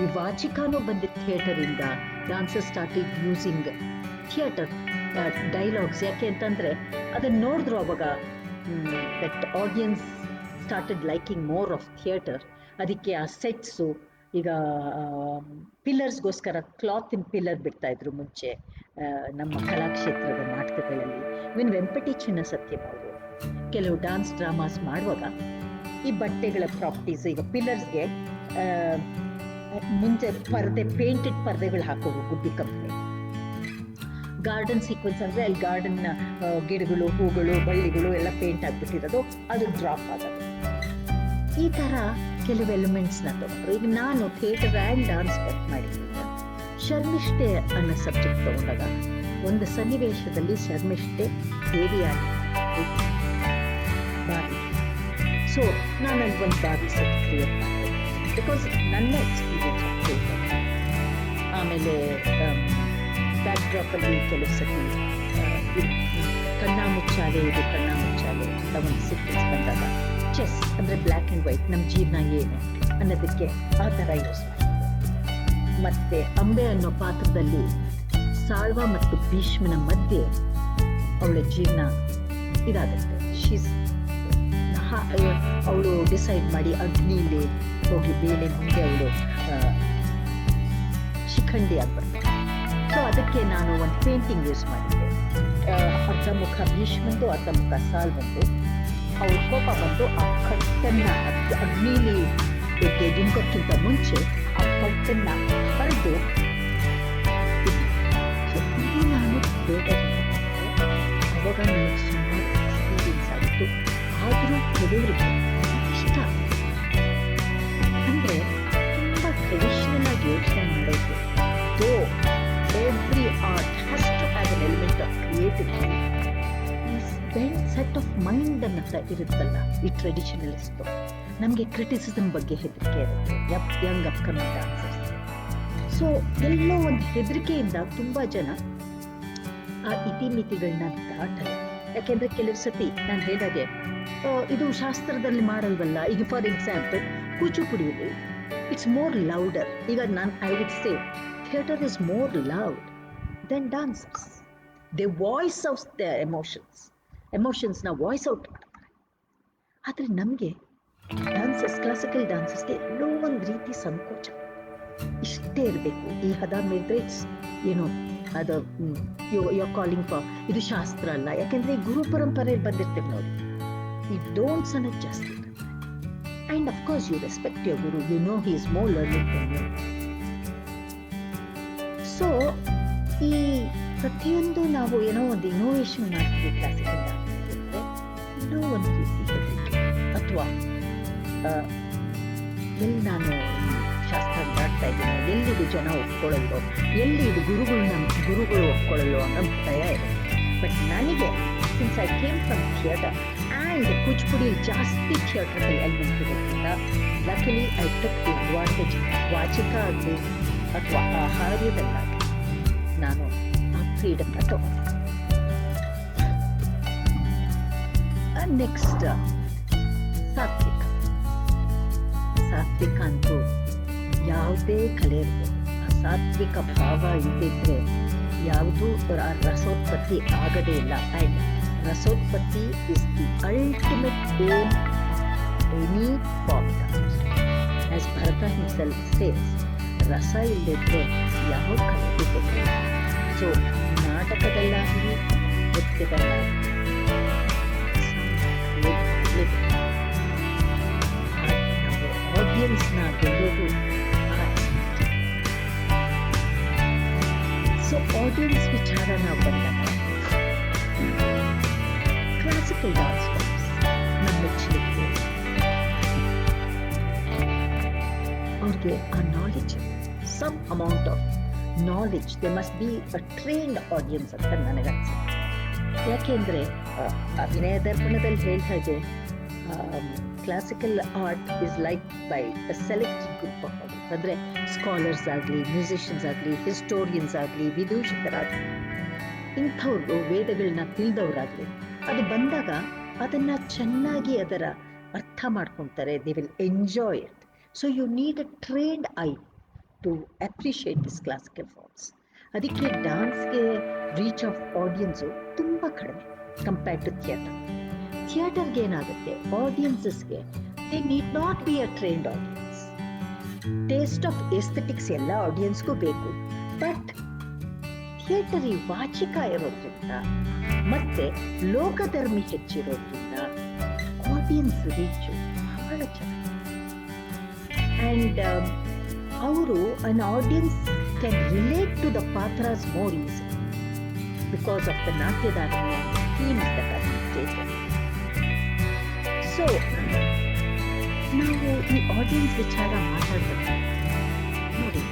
Speaker 1: ಈ ವಾಚಿಕಾನೂ ಬಂದಿದ್ದ ಥಿಯೇಟರಿಂದ. Dancer started using theatre dialogues. ಯಾಕೆ ಅಂತಂದರೆ ಅದನ್ನು ನೋಡಿದ್ರು ಅವಾಗ that audience started liking more of theatre. ಅದಕ್ಕೆ ಆ ಸೆಟ್ಸು ಈಗ ಪಿಲ್ಲರ್ಸ್ಗೋಸ್ಕರ ಕ್ಲಾತಿನ ಪಿಲ್ಲರ್ ಬಿಡ್ತಾ ಇದ್ರು ಮುಂಚೆ ನಮ್ಮ ಕಲಾಕ್ಷೇತ್ರದ ನಾಟಕಗಳಲ್ಲಿ. ಇವನ್ ವೆಂಪಟಿ ಚಿನ್ನಸತ್ಯಂ ಅವರು ಕೆಲವು ಡಾನ್ಸ್ ಡ್ರಾಮಾಸ್ ಮಾಡುವಾಗ ಈ ಬಟ್ಟೆಗಳ ಪ್ರಾಪರ್ಟೀಸ್, ಈಗ ಪಿಲ್ಲರ್ಸ್ಗೆ ಮುಂಚೆ ಪರದೆ, ಪೇಂಟೆಡ್ ಪರದೆಗಳು ಹಾಕೋರು ಗುಬ್ಬಿ ಕಂಪ್ನಿ. ಗಾರ್ಡನ್ ಸೀಕ್ವೆನ್ಸ್ ಅಂದ್ರೆ ಅಲ್ಲಿ ಗಾರ್ಡನ್ ಗಿಡಗಳು, ಹೂಗಳು, ಬಳ್ಳಿಗಳು ಎಲ್ಲ ಪೇಂಟ್ ಆಗ್ಬಿಟ್ಟಿರೋದು, ಅದು ಡ್ರಾಪ್ ಆಗೋದು. ಈ ತರ ಕೆಲವು ಎಲಿಮೆಂಟ್ಸ್ನ ತಗೊಂಡ್ರು. ಈಗ ನಾನು ಥಿಯೇಟರ್ ಆ್ಯಂಡ್ ಡಾನ್ಸ್ ವರ್ಕ್ ಮಾಡಿದ್ದೀನಿ. ಶರ್ಮಿಷ್ಠೆ ಅನ್ನೋ ಸಬ್ಜೆಕ್ಟ್ ತಗೊಂಡಾಗ ಒಂದು ಸನ್ನಿವೇಶದಲ್ಲಿ ಶರ್ಮಿಷ್ಠೆ ದೇವಿಯಾಗಿ ಬಾವಿ. ಸೊ ನಾನು ಅಲ್ಲಿ ಒಂದು ಬಾವಿ ಸೆಟ್ ಕ್ರಿಯೇಟ್ ಮಾಡಿದೆ ಬಿಕಾಸ್ ನನ್ನ ಎಕ್ಸ್ಪೀರಿಯನ್ಸ್ ಆಫ್ ಥಿಯೇಟರ್. ಆಮೇಲೆ ಬ್ಯಾಕ್ ಡ್ರಾಪಲ್ಲಿ ಕೆಲವು ಸತಿ ಕಣ್ಣಾ ಮುಚ್ಚಾಲೆ ಅಂತ ಒಂದು ಸೀಕ್ವೆನ್ಸ್ ಬಂದಾಗ ಚೆಸ್ ಅಂದರೆ ಬ್ಲ್ಯಾಕ್ ಆ್ಯಂಡ್ ವೈಟ್, ನಮ್ಮ ಜೀವನ ಏನು ಅನ್ನೋದಕ್ಕೆ ಆ ಥರ ಯೂಸ್ ಮಾಡಿ. ಮತ್ತೆ ಅಂಬೆ ಅನ್ನೋ ಪಾತ್ರದಲ್ಲಿ ಸಾಳ್ವ ಮತ್ತು ಭೀಷ್ಮನ ಮಧ್ಯೆ ಅವಳ ಜೀವನ ಇದಾಗುತ್ತೆ. ಅವಳು ಡಿಸೈಡ್ ಮಾಡಿ ಅಗ್ನಿಲಿ ಹೋಗಿ ಬೇಳೆ ಮುಂದೆ ಅವಳು ಶಿಖಂಡಿ ಆಗ್ಬರ್ತಾಳೆ. ಸೊ ಅದಕ್ಕೆ ನಾನು ಒಂದು ಪೇಂಟಿಂಗ್ ಯೂಸ್ ಮಾಡಿದ್ದೆ. ಅರ್ಧ ಮುಖ ಭೀಷ್ಮಂದು, ಅರ್ಧ ಮುಖ ಸಾಲ್ವಂದು. ಅವಳ ಕೋಪ ಬಂದು ಆ ಕಟ್ಟನ್ನ ಅಗ್ನಿಲಿ ದುಂಕೋಕ್ಕಿಂತ ಮುಂಚೆ ಆ ಕಟ್ಟನ್ನ ಹರಿದು ನಾನು ಬೇಗ ಅವಾಗ ನನಗೆ ಸುಮಾರು ಎಕ್ಸ್ಪೀರಿಯನ್ಸ್ ಆಗಿತ್ತು. ಆದರೂ ಕೆಲವರಿಗೆ ಇಷ್ಟ ಅಂದರೆ ತುಂಬ ಟ್ರೆಡಿಷನಲ್ ಆಗಿ ಯೋಚನೆ ಮಾಡೋದು. Though every art has to have an element of creativity. Set of mind ಅನ್ನತ್ತ ಇರುತ್ತಲ್ಲ ಈ ಟ್ರೆಡಿಷನಲಿಸ್ಟು. ನಮಗೆ ಕ್ರಿಟಿಸಿಸಮ್ ಬಗ್ಗೆ ಹೆದರಿಕೆ ಇರುತ್ತೆ, ಯಂಗ್ ಅಪ್ಕಮಿಂಗ್ ಡಾನ್ಸರ್ಸ್. ಸೊ ಎಲ್ಲೋ ಒಂದು ಹೆದರಿಕೆಯಿಂದ ತುಂಬ ಜನ ಆ ಇತಿಮಿತಿಗಳನ್ನ ದಾಟಲ್ಲ. ಯಾಕೆಂದರೆ ಕೆಲವು ಸತಿ ನಾನು ಹೇಳಿದಾಗೆ ಇದು ಶಾಸ್ತ್ರದಲ್ಲಿ ಮಾಡಲ್ವಲ್ಲ. ಈಗ ಫಾರ್ ಎಕ್ಸಾಂಪಲ್ ಕೂಚುಪುಡಿಯಲ್ಲಿ ಇಟ್ಸ್ ಮೋರ್ ಲೌಡರ್. ಈಗ I would say theatre is more loud than dancers. They voice out the ಎಮೋಷನ್ಸ್ನ ವಾಯ್ಸ್ ಔಟ್ ಮಾಡ್ತಾರೆ. ಆದರೆ ನಮಗೆ ಡಾನ್ಸರ್ಸ್, ಕ್ಲಾಸಿಕಲ್ ಡಾನ್ಸರ್ಸ್ಗೆ ಎಲ್ಲೋ ಒಂದು ರೀತಿ ಸಂಕೋಚ. ಇಷ್ಟೇ ಇರಬೇಕು, ಈ ಹದ ಮೇದ್ರೆ ಇಟ್ಸ್ ಏನೋ ಅದು ಯು ಕಾಲಿಂಗ್ ಫಾರ್, ಇದು ಶಾಸ್ತ್ರ ಅಲ್ಲ. ಯಾಕೆಂದರೆ ಈ ಗುರು ಪರಂಪರೆಯಲ್ಲಿ ಬಂದಿರ್ತೇವೆ ನೋಡಿ. ಈ ಡೋಂಟ್ಸ್ ಅನ್ನೋದು ಜಾಸ್ತಿ ಇರುತ್ತೆ. And of course you respect your guru, you know he is more learning than you. So ಈ ಪ್ರತಿಯೊಂದು ನಾವು ಏನೋ ಒಂದು ಇನೋವೇಷನ್ ಮಾಡ್ತೀವಿ ಕ್ಲಾಸಿಕಲ್ ಡಾನ್ಸ್ ಅಂದರೆ ಇನ್ನೂ ಒಂದು ರೀತಿ ಹೆದರಿಕೆ, ಅಥವಾ ಎಲ್ಲಿ ನಾನು ಶಾಸ್ತ್ರ ದಾಟ್ತಾ ಇದ್ದೀನೋ, ಎಲ್ಲಿದು ಜನ ಒಪ್ಕೊಳ್ಳಲ್ಲೋ, ಎಲ್ಲಿ ಇದು ಗುರುಗಳು ಒಪ್ಕೊಳ್ಳಲ್ಲೋ ಅನ್ನೋ ಭಯ ಇದೆ. ಬಟ್ ನನಗೆ since I came from theatre and Kuchipudi ಜಾಸ್ತಿ ಥಿಯೇಟರ್ಗೆ ಎಲಿಮೆಂಟ್ ಇರೋದ್ರಿಂದ ಲಕಿಲಿ ಐ ಟುಕ್ ದಿ ಅಡ್ವಾಂಟೇಜ್. ವಾಚಿಕ ಆಗಲಿ ಅಥವಾ ಆಹಾರ್ಯದಲ್ಲಾಗಲಿ ನಾನು ಆ ಫ್ರೀಡಮ್ನ ತಗೊಂಡೆ. ನೆಕ್ಸ್ಟ್ ಸಾತ್ವಿಕ ಅಂತೂ ಯಾವುದೇ ಕಲೆ ಇರ್ಬೋದು, ಆ ಸಾತ್ವಿಕ ಭಾವ ಇದ್ದಿದ್ರೆ ಯಾವುದೂ ರಸೋತ್ಪತ್ತಿ ಆಗದೇ ಇಲ್ಲ. And rasotpatti is the ultimate aim of any form dance. As Bharata himself says, ರಸ ಇಲ್ಲದಿದ್ರೆ ಯಾವ ಕಲೆಗೂ ಗೊತ್ತಿಲ್ಲ. ಸೊ ನಾಟಕದಲ್ಲಾಗಲಿ ನೃತ್ಯದಲ್ಲಾಗಲಿ ಆಡಿಯನ್ಸ್ನ ಗೆಲ್ಲೋದು. ಸೊ ಆಡಿಯನ್ಸ್ ವಿಚಾರ ನಾವು ಬಂದಾಗ ಕ್ಲಾಸಿಕಲ್ ಡಾನ್ಸ್ ನಮ್ಮ ಮೆಚ್ಚಲಿಕ್ಕೆ ಅವ್ರಿಗೆ ಆ knowledge, some amount of knowledge, they must be a trained audience ಅಂತ ನನಗನ್ಸುತ್ತೆ. ಯಾಕೆಂದರೆ ಅಭಿನಯ ದರ್ಪಣದಲ್ಲಿ ಹೇಳ್ತಾ ಇದೆ, classical art is like by a selected group of audience. ಅಂದರೆ ಸ್ಕಾಲರ್ಸ್ ಆಗಲಿ, ಮ್ಯೂಸಿಷಿಯನ್ಸ್ ಆಗಲಿ, ಹಿಸ್ಟೋರಿಯನ್ಸ್ ಆಗಲಿ, ವಿದೂಷಕರಾಗಲಿ, ಇಂಥವ್ರು ವೇದಗಳನ್ನ ತಿಳಿದವರಾಗಲಿ, ಅದು ಬಂದಾಗ ಅದನ್ನು ಚೆನ್ನಾಗಿ ಅದರ ಅರ್ಥ ಮಾಡ್ಕೊತಾರೆ. They will enjoy it. So you need a trained eye to appreciate this classical forms. ಅದಕ್ಕೆ ಡಾನ್ಸ್ಗೆ ರೀಚ್ ಆಫ್ ಆಡಿಯನ್ಸು ತುಂಬ ಕಡಿಮೆ ಕಂಪೇರ್ಡ್ ಟು ಥಿಯೇಟರ್. ಥಿಯೇಟರ್ಗೆ ಏನಾಗುತ್ತೆ, ಆಡಿಯನ್ಸಸ್ಗೆ they need not be a trained audience. Taste of aesthetics ಎಲ್ಲ ಆಡಿಯನ್ಸ್ಗೂ ಬೇಕು. ಬಟ್ ಥಿಯೇಟರ್ ಈ ವಾಚಿಕ ಇರೋದ್ರಿಂದ ಮತ್ತೆ ಲೋಕಧರ್ಮಿ ಹೆಚ್ಚಿರೋದ್ರಿಂದ ಆಡಿಯನ್ಸ್ ರೀಚು ಬಹಳ ಚೆನ್ನಾಗಿ. ಆ್ಯಂಡ್ ಅವರು an audience can relate to the patras more easily because of the Natyadharani and the themes that are taken. So, ನಾವು ಈ ಆಡಿಯನ್ಸ್ ವಿಚಾರ ಮಾತಾಡ್ಬೇಕು ನೋಡಿ.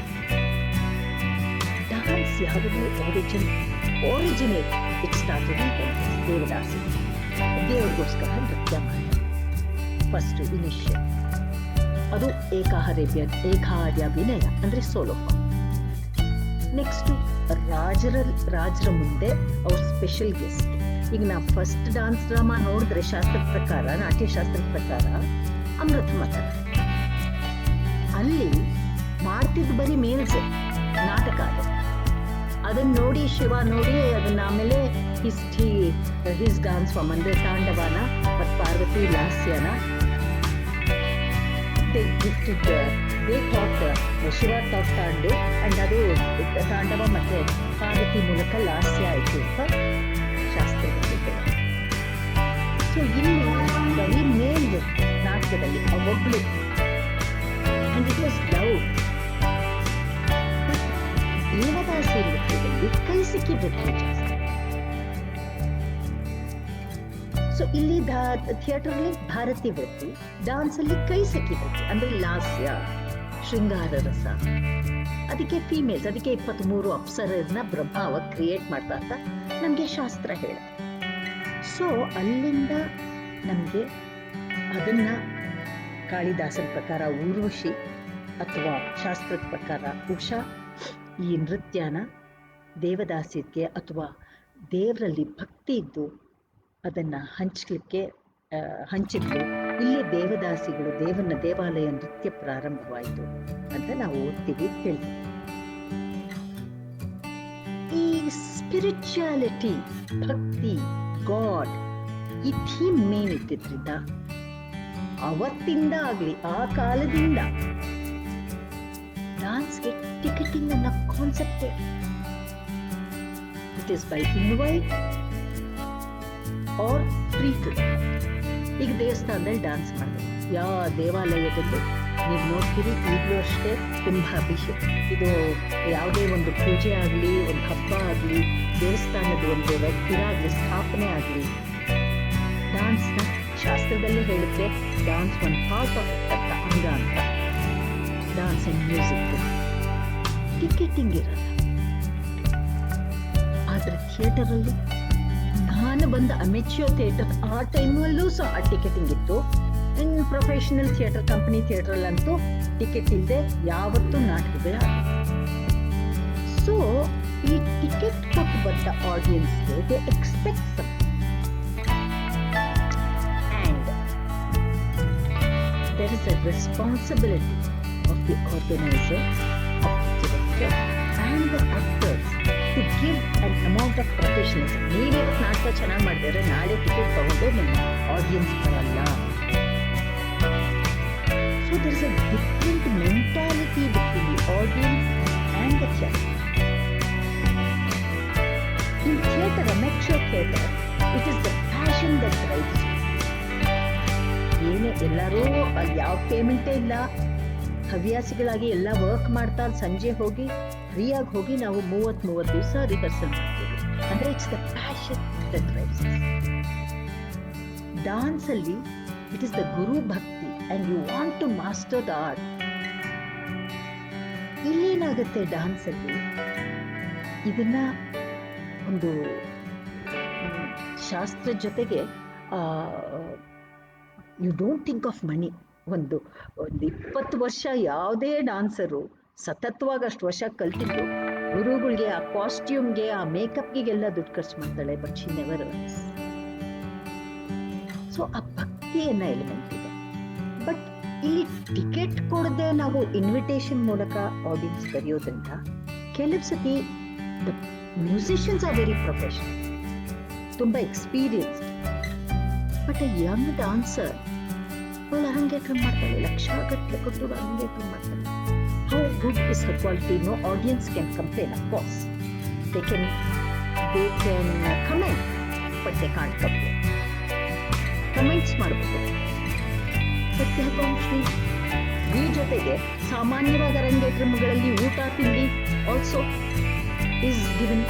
Speaker 1: ಡಾನ್ಸ್ ಯಾವುದೇ ಒರಿಜಿನೇಟ್ ಇಟ್ ಸ್ಟಾರ್ಟೆಡ್ ಇನ್ ದೇವದಾಸಿ. ದೇವರಿಗೋಸ್ಕರ ನೃತ್ಯ ಮಾಡಿ ಫಸ್ಟ್ ಇನಿಷಿಯಲ್. ಅದು ಏಕಾರ್ಯಾಭಿನಯ ಅಂದ್ರೆ ಸೋಲೋ. ನೆಕ್ಸ್ಟ್ ರಾಜರ ಮುಂದೆ ಅವ್ರ ಸ್ಪೆಷಲ್ ಗೆಸ್ಟ್. ಈಗ ನಾವು ಫಸ್ಟ್ ಡಾನ್ಸ್ ಡ್ರಾಮಾ ನೋಡಿದ್ರೆ ಶಾಸ್ತ್ರದ ಪ್ರಕಾರ, ನಾಟ್ಯಶಾಸ್ತ್ರದ ಪ್ರಕಾರ ಅಮೃತ ಮಥನ. ಅಲ್ಲಿ ಮಾಡ್ತಿದ್ ಬರೀ ಮೇಲ್ಸ್ ನಾಟಕ. ಅದನ್ನ ನೋಡಿ ಶಿವ ನೋಡಿ ಅದನ್ನ ಆಮೇಲೆ ಹಿಸ್ ಡಾನ್ಸ್ ಫಾರ್ಮ್ ಅಂದ್ರೆ ತಾಂಡವನ ಮತ್ತು ಪಾರ್ವತಿ ಲಾಸ್ಯನ ಶಿವ ಟಾಪ್ ತಾಂಡು ಅಂಡ್ ಅದು ತಾಂಡವ ಮತ್ತೆ ಪಾರ್ವತಿ ಮೂಲಕ ಲಾಸ್ಯ ಆಯಿತು ಅಂತ ಶಾಸ್ತ್ರದಲ್ಲಿ. ಸೊ ಇಲ್ಲಿ ಬರೀ ಮೇಲ್ ನಾಟಕದಲ್ಲಿ ಒಬ್ಬಳು ಅಂಡ್ ಇಟ್ ವಾಸ್ ಲವ್. ದೇವದಾಸಿ ನೃತ್ಯದಲ್ಲಿ ಕೈ ಸಿಕ್ಕಿ ನೃತ್ಯ ಜಾಸ್ತಿ. ಸೊ ಇಲ್ಲಿ ಥಿಯೇಟರ್ಲಿ ಭಾರತಿ ವೃತ್ತಿ, ಡಾನ್ಸ್ ಅಲ್ಲಿ ಕೈ ಸಿಕ್ಕಿ ವೃತ್ತಿ ಅಂದ್ರೆ ಲಾಸ್ಯ, ಶೃಂಗಾರ ರಸ. ಅದಕ್ಕೆ ಫೀಮೇಲ್ಸ್, ಅದಕ್ಕೆ 23 ಅಪ್ಸರನ್ನ ಬ್ರಹ್ಮಾವ ಕ್ರಿಯೇಟ್ ಮಾಡ್ತಾ ಅಂತ ನಮ್ಗೆ ಶಾಸ್ತ್ರ ಹೇಳ. ಸೊ ಅಲ್ಲಿಂದ ನಮ್ಗೆ ಅದನ್ನ ಕಾಳಿದಾಸನ ಪ್ರಕಾರ ಊರ್ವಶಿ ಅಥವಾ ಶಾಸ್ತ್ರದ ಪ್ರಕಾರ ಉಷಾ ಈ ನೃತ್ಯನ ದೇವದಾಸಿಗೆ ಅಥವಾ ದೇವರಲ್ಲಿ ಭಕ್ತಿ ಇದ್ದು ಅದನ್ನ ಹಂಚಿದ್ದು. ಇಲ್ಲಿ ದೇವದಾಸಿಗಳು ದೇವಾಲಯ ನೃತ್ಯ ಪ್ರಾರಂಭವಾಯಿತು ಅಂತ ನಾವು ಓದ್ತೀವಿ, ಹೇಳ್ತೀವಿ. ಈ ಸ್ಪಿರಿಚುಯಾಲಿಟಿ, ಭಕ್ತಿ, ಗಾಡ್ ಈ ಥೀಮ್ ಮೇನ್ ಇದ್ದಿದ್ರಿಂದ ಅವತ್ತಿಂದ ಆಗ್ಲಿ ಆ ಕಾಲದಿಂದ ಡಾನ್ಸ್ಗೆ ಟಿಕೆಟಿಂಗ್ ಅನ್ನೋ concept it is by invite or free to. ಈಗ ದೇವಸ್ಥಾನದಲ್ಲಿ ಡಾನ್ಸ್ ಮಾಡಬೇಕು, ಯಾವ ದೇವಾಲಯದಲ್ಲೂ ನೀವು ನೋಡ್ತೀರಿ ಈಗಲೂ ಅಷ್ಟೇ ಕುಂಭಾಭಿಷೇಕ. ಇದು ಯಾವುದೇ ಒಂದು ಪೂಜೆ ಆಗಲಿ, ಒಂದು ಹಬ್ಬ ಆಗಲಿ, ದೇವಸ್ಥಾನದ ಒಂದು ಇದಾಗಲಿ, ಸ್ಥಾಪನೆ ಆಗಲಿ, ಡಾನ್ಸ್ನ ಶಾಸ್ತ್ರದಲ್ಲೇ ಹೇಳುತ್ತೆ ಡಾನ್ಸ್ ಒಂದು ಪಾರ್ಟ್ ಆಫ್ ಅಂತ ಅಂಗ ಅಂತ. ಡಾನ್ಸ್ ಅಂಡ್ ಮ್ಯೂಸಿಕ್ ಟಿಕೆಟಿಂಗ್ ಇರಲ್ಲ. ಆದರೆ ಥಿಯೇಟರಲ್ಲಿ ನಾನು ಬಂದ ಅಮೆಚ್ಯೂರ್ ಥಿಯೇಟರ್ ಆ ಟೈಮಲ್ಲೂ ಸಹ ಆ ಟಿಕೆಟಿಂಗ್ ಇತ್ತು. ಇನ್ನು ಪ್ರೊಫೆಷನಲ್ ಥಿಯೇಟರ್, ಕಂಪನಿ ಥಿಯೇಟರ್ಲ್ಲಂತೂ ಟಿಕೆಟ್ ಇಲ್ಲದೆ ಯಾವತ್ತೂ ನಾಟಕಗಳೇ ಆಗುತ್ತೆ. ಸೊ ಈ ಟಿಕೆಟ್ ಕೊಟ್ಟು ಬಂದ ಆಡಿಯನ್ಸ್ಗೆ they expect some and there is a responsibility of the organiser, of the director and the actors to give an amount of professionalism. ನೀವೇ ನಾಟಕ ಚೆನ್ನಾಗಿ ಮಾಡಿದ್ರೆ ನಾಳೆ ಟಿಕೆಟ್ ತಗೊಂಡು ನಿಮ್ಮ ಆಡಿಯನ್ಸ್ ಬರಲ್ಲ. So there is a different mentality between the audience and the theatre. In theatre, amateur theatre, it is the passion that drives you. ಏನೇ ಎಲ್ಲರೂ ಅಲ್ಲಿ ಯಾವ ಪೇಮೆಂಟೇ ಇಲ್ಲ, ಹವ್ಯಾಸಿಗಳಾಗಿ ಎಲ್ಲ ವರ್ಕ್ ಮಾಡ್ತಾ ಸಂಜೆ ಹೋಗಿ ಫ್ರೀಯಾಗಿ ಹೋಗಿ ನಾವು 30 ದಿವಸ ರಿಹರ್ಸಲ್ ಮಾಡ್ತೀವಿ. ಅಂದ್ರೆ it's the passion that drives us. Dance ಅಲ್ಲಿ it is the guru bhakti and you want to master the art. ಇಲ್ಲೇನಾಗುತ್ತೆ ಡಾನ್ಸ್ ಅಲ್ಲಿ, ಇದನ್ನ ಒಂದು ಶಾಸ್ತ್ರ ಜೊತೆಗೆ you don't think of money. ಒಂದು 20 ವರ್ಷ ಯಾವುದೇ ಡಾನ್ಸರು ಸತತವಾಗಿ ಅಷ್ಟು ವರ್ಷ ಕಲ್ತಿದ್ದು ಗುರುಗಳಿಗೆ ಆ ಕಾಸ್ಟ್ಯೂಮ್ಗೆ ಆ ಮೇಕಪ್ಗೆಲ್ಲ ದುಡ್ಡು ಖರ್ಚು ಮಾಡ್ತಾಳೆ, but she never earns. So ಆ ಭಕ್ತಿಯನ್ನ ಎಲಿಮೆಂಟ್ ಇದೆ. ಬಟ್ ಇಲ್ಲಿ ಟಿಕೆಟ್ ಕೊಡದೆ ನಾವು ಇನ್ವಿಟೇಷನ್ ಮೂಲಕ ಆಡಿಯನ್ಸ್ ಕರೆಯೋದ್ರಿಂದ ಕೆಲವು ಸತಿ the musicians are very professional, ತುಂಬ experienced. But a young dancer ಅವಳು ಅರಂಗೇಟ್ರ ಮಾಡ್ತಾಳೆ, ಲಕ್ಷಗಟ್ಟಲೆ ಕೊಟ್ಟು ಅರಂಗೇಟ್ರ ಮಾಡ್ತಾಳೆ. How good is her quality? No audience can complain. Of course they can comment, but they can't complain. Comments ಮಾಡಬಹುದು, but they have gone free. ಈ ಜೊತೆಗೆ ಸಾಮಾನ್ಯವಾದ ಅರಂಗೇಟ್ರಗಳಲ್ಲಿ ಊಟ ತಿಂಡಿ also is given.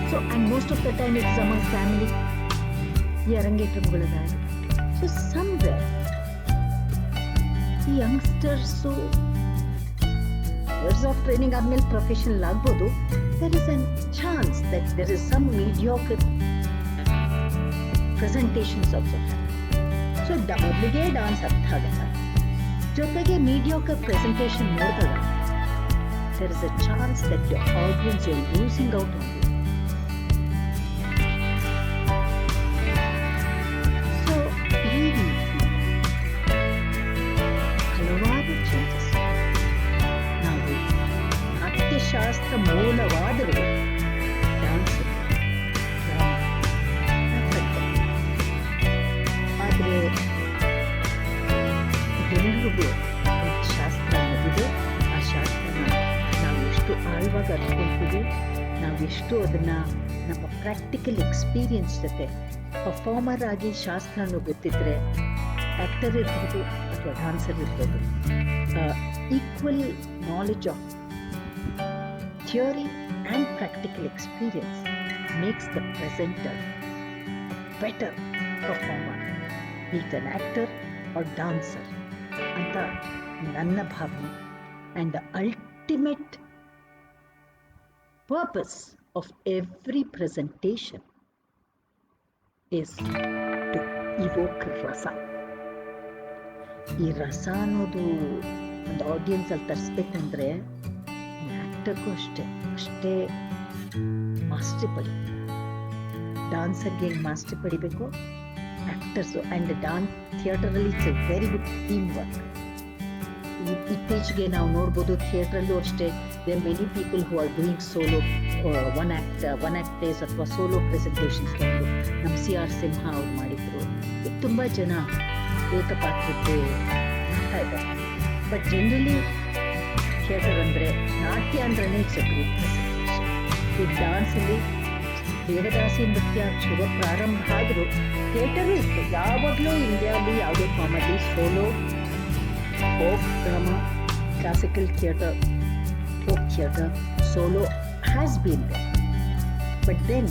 Speaker 1: So, and most of the time it's among family. ಈ ಅರಂಗೇಟ್ರಗಳಿದ್ದಾವೆ. So somewhere ಈ youngsters years of training ಆದ್ಮೇಲೆ professional ಆಗ್ಬೋದು. There is a chance that there is some mediocre presentations also. So ಮೊದಲಿಗೆ dance ಅರ್ಥ ಆಗಲ್ಲ, ಜೊತೆಗೆ mediocre presentation ನೋಡಿದಾಗ there is a chance that your audience are losing out on you. So, ಈ ರೀತಿ ಹಲವಾರು ಚೇಂಜಸ್ ನಾವು ನಾಟ್ಯಶಾಸ್ತ್ರ ಮೂಲವಾದರೂ ಡಾನ್ಸ್ ಆದರೆ ಎಲ್ಲರಿಗೂ ಶಾಸ್ತ್ರ ಅನ್ನೋದಿದೆ. ಆ ಶಾಸ್ತ್ರನ ಎಷ್ಟು ಆಳವಾಗಿ ಅರ್ತ್ಕೊಳ್ತೀವಿ, ನಾವೆಷ್ಟು ಅದನ್ನು ನಮ್ಮ ಪ್ರಾಕ್ಟಿಕಲ್ ಎಕ್ಸ್ಪೀರಿಯನ್ಸ್ ಜೊತೆ ಪರ್ಫಾರ್ಮರ್ ಆಗಿ ಶಾಸ್ತ್ರನೂ ಗೊತ್ತಿದ್ರೆ, ಆ್ಯಕ್ಟರ್ ಇರ್ಬೋದು ಅಥವಾ ಡಾನ್ಸರ್ ಇರ್ಬೋದು, equal knowledge of theory and practical experience makes the presenter better performer, be it an actor or dancer ಅಂತ ನನ್ನ ಭಾವನೆ. And the ultimate purpose of every presentation is to evoke rasa. ಈ ರಸ ಅನ್ನೋದು ಒಂದು ಆಡಿಯನ್ಸ್ ಅಲ್ಲಿ ತರಿಸ್ಬೇಕಂದ್ರೆ ಆಕ್ಟರ್ಗೂ ಅಷ್ಟೇ ಮಾಸ್ಟರಿ ಪಡಿ. ಡಾನ್ಸರ್ಗೆ ಹೆಂಗೆ ಮಾಸ್ಟರಿ ಪಡಿಬೇಕು, ಆಕ್ಟರ್ಸು ಆ್ಯಂಡ್ ಡಾನ್ಸ್ ಥಿಯೇಟರಲ್ಲಿ it's a very good team work. ಇತ್ತೀಚೆಗೆ ನಾವು ನೋಡ್ಬೋದು ಥಿಯೇಟ್ರಲ್ಲೂ ಅಷ್ಟೇ, there are many people who are doing solo one act plays ಅಥವಾ ಸೋಲೋ ಪ್ರೆಸೆಂಟೇಷನ್ಸ್. ನಮ್ಮ CR ಸಿಂಹ ಅವ್ರು ಮಾಡಿದ್ರು. ಈಗ ತುಂಬ ಜನ ಏಕಪಾತ್ರಕ್ಕೆ ಮಾಡ್ತಾ ಇದ್ದಾರೆ. ಬಟ್ ಜನರಲಿ ಥಿಯೇಟರ್ ಅಂದರೆ ನಾಟ್ಯ ಅಂದ್ರೆ ಇಟ್ಸ್ ಎ ಗ್ರೂಪ್ ಪ್ರೆಸೆಂಟೇಷನ್. ಈ ಡಾನ್ಸಲ್ಲಿ ದೇವದಾಸಿ ನೃತ್ಯ ಶುರು ಪ್ರಾರಂಭ ಆದರೂ ಥಿಯೇಟರು ಇತ್ತು. ಯಾವಾಗಲೂ ಇಂಡಿಯಾದಲ್ಲಿ ಯಾವುದೇ comedy, solo, folk drama, classical theatre, folk theatre, solo has been there. But then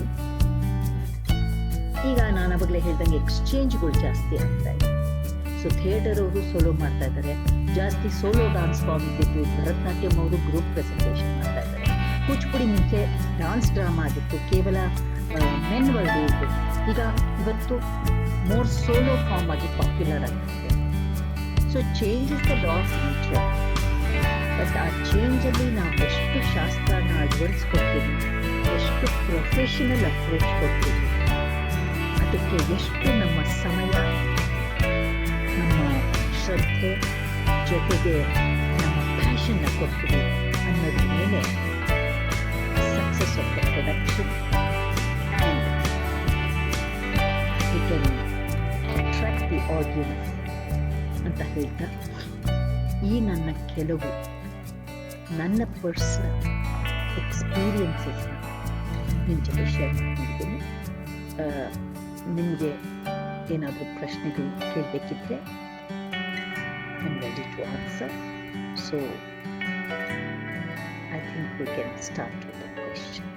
Speaker 1: ಈಗ ನಾನು ಅವಾಗಲೇ ಹೇಳ್ದಂಗೆ ಎಕ್ಸ್ಚೇಂಜ್ಗಳು ಜಾಸ್ತಿ ಆಗ್ತಾ ಇದೆ. ಸೊ ಥಿಯೇಟರ್ ಅವರು ಸೋಲೋ ಮಾಡ್ತಾ ಇದ್ದಾರೆ, ಜಾಸ್ತಿ ಸೋಲೋ ಡಾನ್ಸ್ ಫಾರ್ಮ್ ಇದ್ದಿದ್ದು. ಭರತನಾಟ್ಯಂ ಅವರು ಗ್ರೂಪ್ ಪ್ರೆಸೆಂಟೇಷನ್ ಮಾಡ್ತಾ ಇದ್ದಾರೆ. ಕೂಚಿಪುಡಿ ಮುಂಚೆ ಡಾನ್ಸ್ ಡ್ರಾಮಾ ಆಗಿತ್ತು, ಕೇವಲ ಮೆನ್ ವರ್ಡ್ ಇತ್ತು. ಈಗ ಇವತ್ತು ಮೋರ್ ಸೋಲೋ ಫಾರ್ಮ್ ಆಗಿ ಪಾಪ್ಯುಲರ್ ಆಗಿದೆ. So change is the law of nature. But ಆ ಚೇಂಜಲ್ಲಿ ನಾವು ಎಷ್ಟು ಶಾಸ್ತ್ರನ ಅಳವಡಿಸ್ಕೊಡ್ತೀವಿ, ಎಷ್ಟು ಪ್ರೊಫೆಷನಲ್ ಅಪ್ರೋಚ್ ಕೊಡ್ತೀವಿ, ಅದಕ್ಕೆ ಎಷ್ಟು ನಮ್ಮ ಸಮಯ, ನಮ್ಮ ಶ್ರದ್ಧೆ ಜೊತೆಗೆ ನಮ್ಮ ಪ್ಯಾಷನ್ನ ಕೊಡ್ತೀವಿ ಅನ್ನೋದ್ರ ಮೇಲೆ success of the production and we can attract the audience ಅಂತ ಹೇಳ್ತಾ, ಈ ನನ್ನ ಕೆಲವು ನನ್ನ ಪರ್ಸನಲ್ ಎಕ್ಸ್ಪೀರಿಯನ್ಸಸ್ನ ನಿಮ್ಮ ಜೊತೆ ಶೇರ್ ಮಾಡ್ಕೊಂಡಿದ್ದೀನಿ. ನಿಮಗೆ ಏನಾದರೂ ಪ್ರಶ್ನೆಗಳು ಕೇಳಬೇಕಿದ್ರೆ I am ready to answer. So I think we can start with the questions.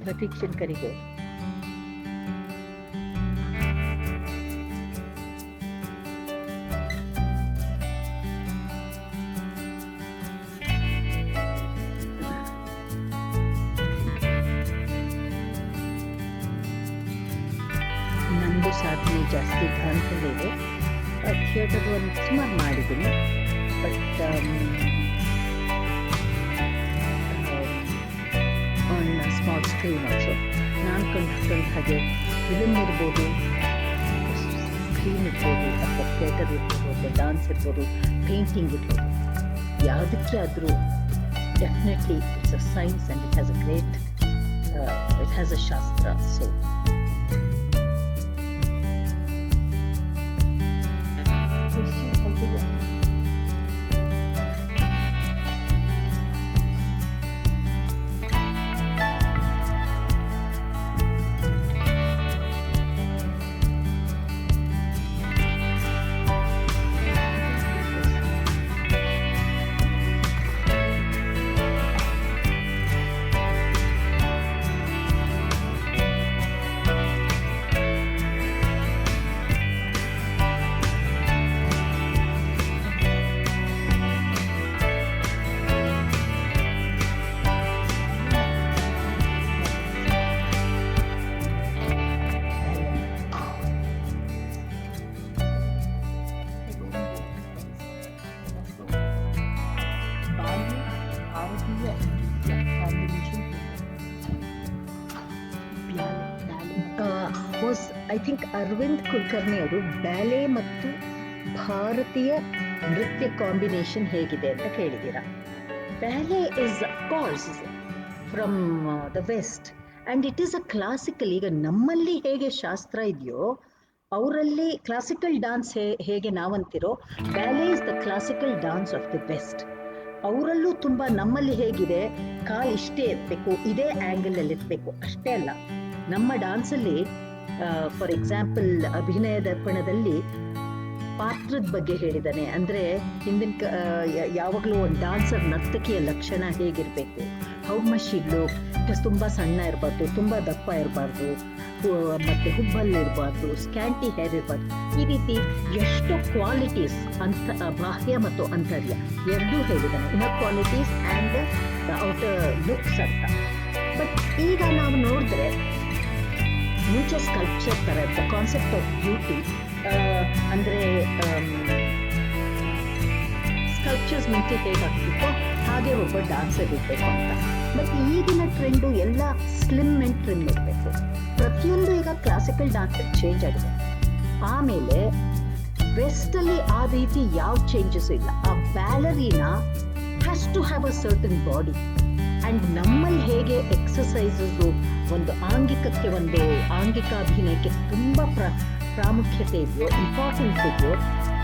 Speaker 1: ಪ್ರತೀಕ್ಷಕರಿಗೂ ನಮ್ಮದು ಸಾಧನೆ ಜಾಸ್ತಿ ಕಾಣ್ತದೆ. ಥಿಯೇಟರ್ ಒಂದು ಸುಮಾರು ಮಾಡಿದ್ದೀನಿ, ಬಟ್ ಸ್ಕ್ರೀನ್ ಆಲ್ಸೋ. ನಾನು ಕಂಡ ಹಾಗೆ ಫಿಲ್ಮ್ ಇರ್ಬೋದು, ಸ್ಕ್ರೀನ್ ಇರ್ಬೋದು, ಅಥವಾ ಥಿಯೇಟರ್ ಇರ್ಬೋದು, ಅಥವಾ ಡಾನ್ಸ್ ಇರ್ಬೋದು, ಪೇಂಟಿಂಗ್ ಇರ್ಬೋದು, ಯಾವುದಕ್ಕೆ ಆದರೂ definitely it's a science and it has a great it has a shastra. So I think Arvind Kulkarni ಅವರು ಬ್ಯಾಲೆ ಮತ್ತು ಭಾರತೀಯ ನೃತ್ಯ ಕಾಂಬಿನೇಷನ್ ಹೇಗಿದೆ ಅಂತ ಕೇಳಿದ್ದೀರಾ. Ballet is course from the west and it is a classical. ಈಗ ನಮ್ಮಲ್ಲಿ ಹೇಗೆ ಶಾಸ್ತ್ರ ಇದೆಯೋ ಅವರಲ್ಲಿ ಕ್ಲಾಸಿಕಲ್ ಡಾನ್ಸ್ ಹೇಗೆ ನಾವಂತಿರೋ, ballet is the classical dance of the west. ಅವರಲ್ಲೂ ತುಂಬ ನಮ್ಮಲ್ಲಿ ಹೇಗಿದೆ ಕಾಲು ಇಷ್ಟೇ ಇರಬೇಕು, ಇದೇ ಆ್ಯಂಗಲಲ್ಲಿ ಇರಬೇಕು, ಅಷ್ಟೇ ಅಲ್ಲ. ನಮ್ಮ ಡಾನ್ಸಲ್ಲಿ ಫಾರ್ ಎಕ್ಸಾಂಪಲ್ ಅಭಿನಯ ದರ್ಪಣದಲ್ಲಿ ಪಾತ್ರದ ಬಗ್ಗೆ ಹೇಳಿದ್ದಾನೆ. ಅಂದರೆ ಹಿಂದಿನ ಯಾವಾಗಲೂ ಒಂದು ಡಾನ್ಸರ್ ನರ್ತಕಿಯ ಲಕ್ಷಣ ಹೇಗಿರಬೇಕು, ಹೌ ಮಚ್ ಶಿ ಲುಕ್, ತುಂಬ ಸಣ್ಣ ಇರಬಾರ್ದು, ತುಂಬ ದಪ್ಪ ಇರಬಾರ್ದು, ಮತ್ತು ಹುಬ್ಬಲ್ಲಿರಬಾರ್ದು, ಸ್ಕ್ಯಾಂಟಿ ಹೇರ್ ಇರಬಾರ್ದು. ಈ ರೀತಿ ಎಷ್ಟೋ ಕ್ವಾಲಿಟೀಸ್, ಬಾಹ್ಯ ಮತ್ತು ಅಂತರ್ಯ ಎರಡೂ ಹೇಳಿದ್ದಾನೆ. Inner qualities and the outer looks ಅಂತ. ಬಟ್ ಈಗ ನಾವು ನೋಡಿದ್ರೆ ಮುಂಚೆ ಸ್ಕಲ್ಪ್ಚರ್ ಥರ ದ ಕಾನ್ಸೆಪ್ಟ್ ಆಫ್ ಬ್ಯೂಟಿ, ಅಂದರೆ ಸ್ಕಲ್ಪ್ಚರ್ಸ್ ಮುಂಚೆ ಹೇಗಾಗ್ತಿತ್ತೋ ಹಾಗೆ ಒಬ್ಬ ಡಾನ್ಸರ್ ಇರಬೇಕು ಅಂತ. ಬಟ್ ಈಗಿನ ಟ್ರೆಂಡು ಎಲ್ಲ ಸ್ಲಿಮ್ ಆ್ಯಂಡ್ ಟ್ರಿಮ್ ಇರಬೇಕು. ಪ್ರತಿಯೊಂದು ಈಗ ಕ್ಲಾಸಿಕಲ್ ಡಾನ್ಸರ್ ಚೇಂಜ್ ಆಗಿದೆ. ಆಮೇಲೆ ವೆಸ್ಟಲ್ಲಿ ಆ ರೀತಿ ಯಾವ ಚೇಂಜಸ್ ಇಲ್ಲ. A ballerina has to have a certain body. And ನಮ್ಮಲ್ಲಿ ಹೇಗೆ ಎಕ್ಸಸೈಸಸ್ಸು ಒಂದು ಆಂಗಿಕಕ್ಕೆ, ಒಂದು ಆಂಗಿಕ ಅಭಿನಯಕ್ಕೆ ತುಂಬ ಪ್ರಾಮುಖ್ಯತೆ ಇದೆಯೋ, ಇಂಪಾರ್ಟೆನ್ಸ್ ಇದೆಯೋ,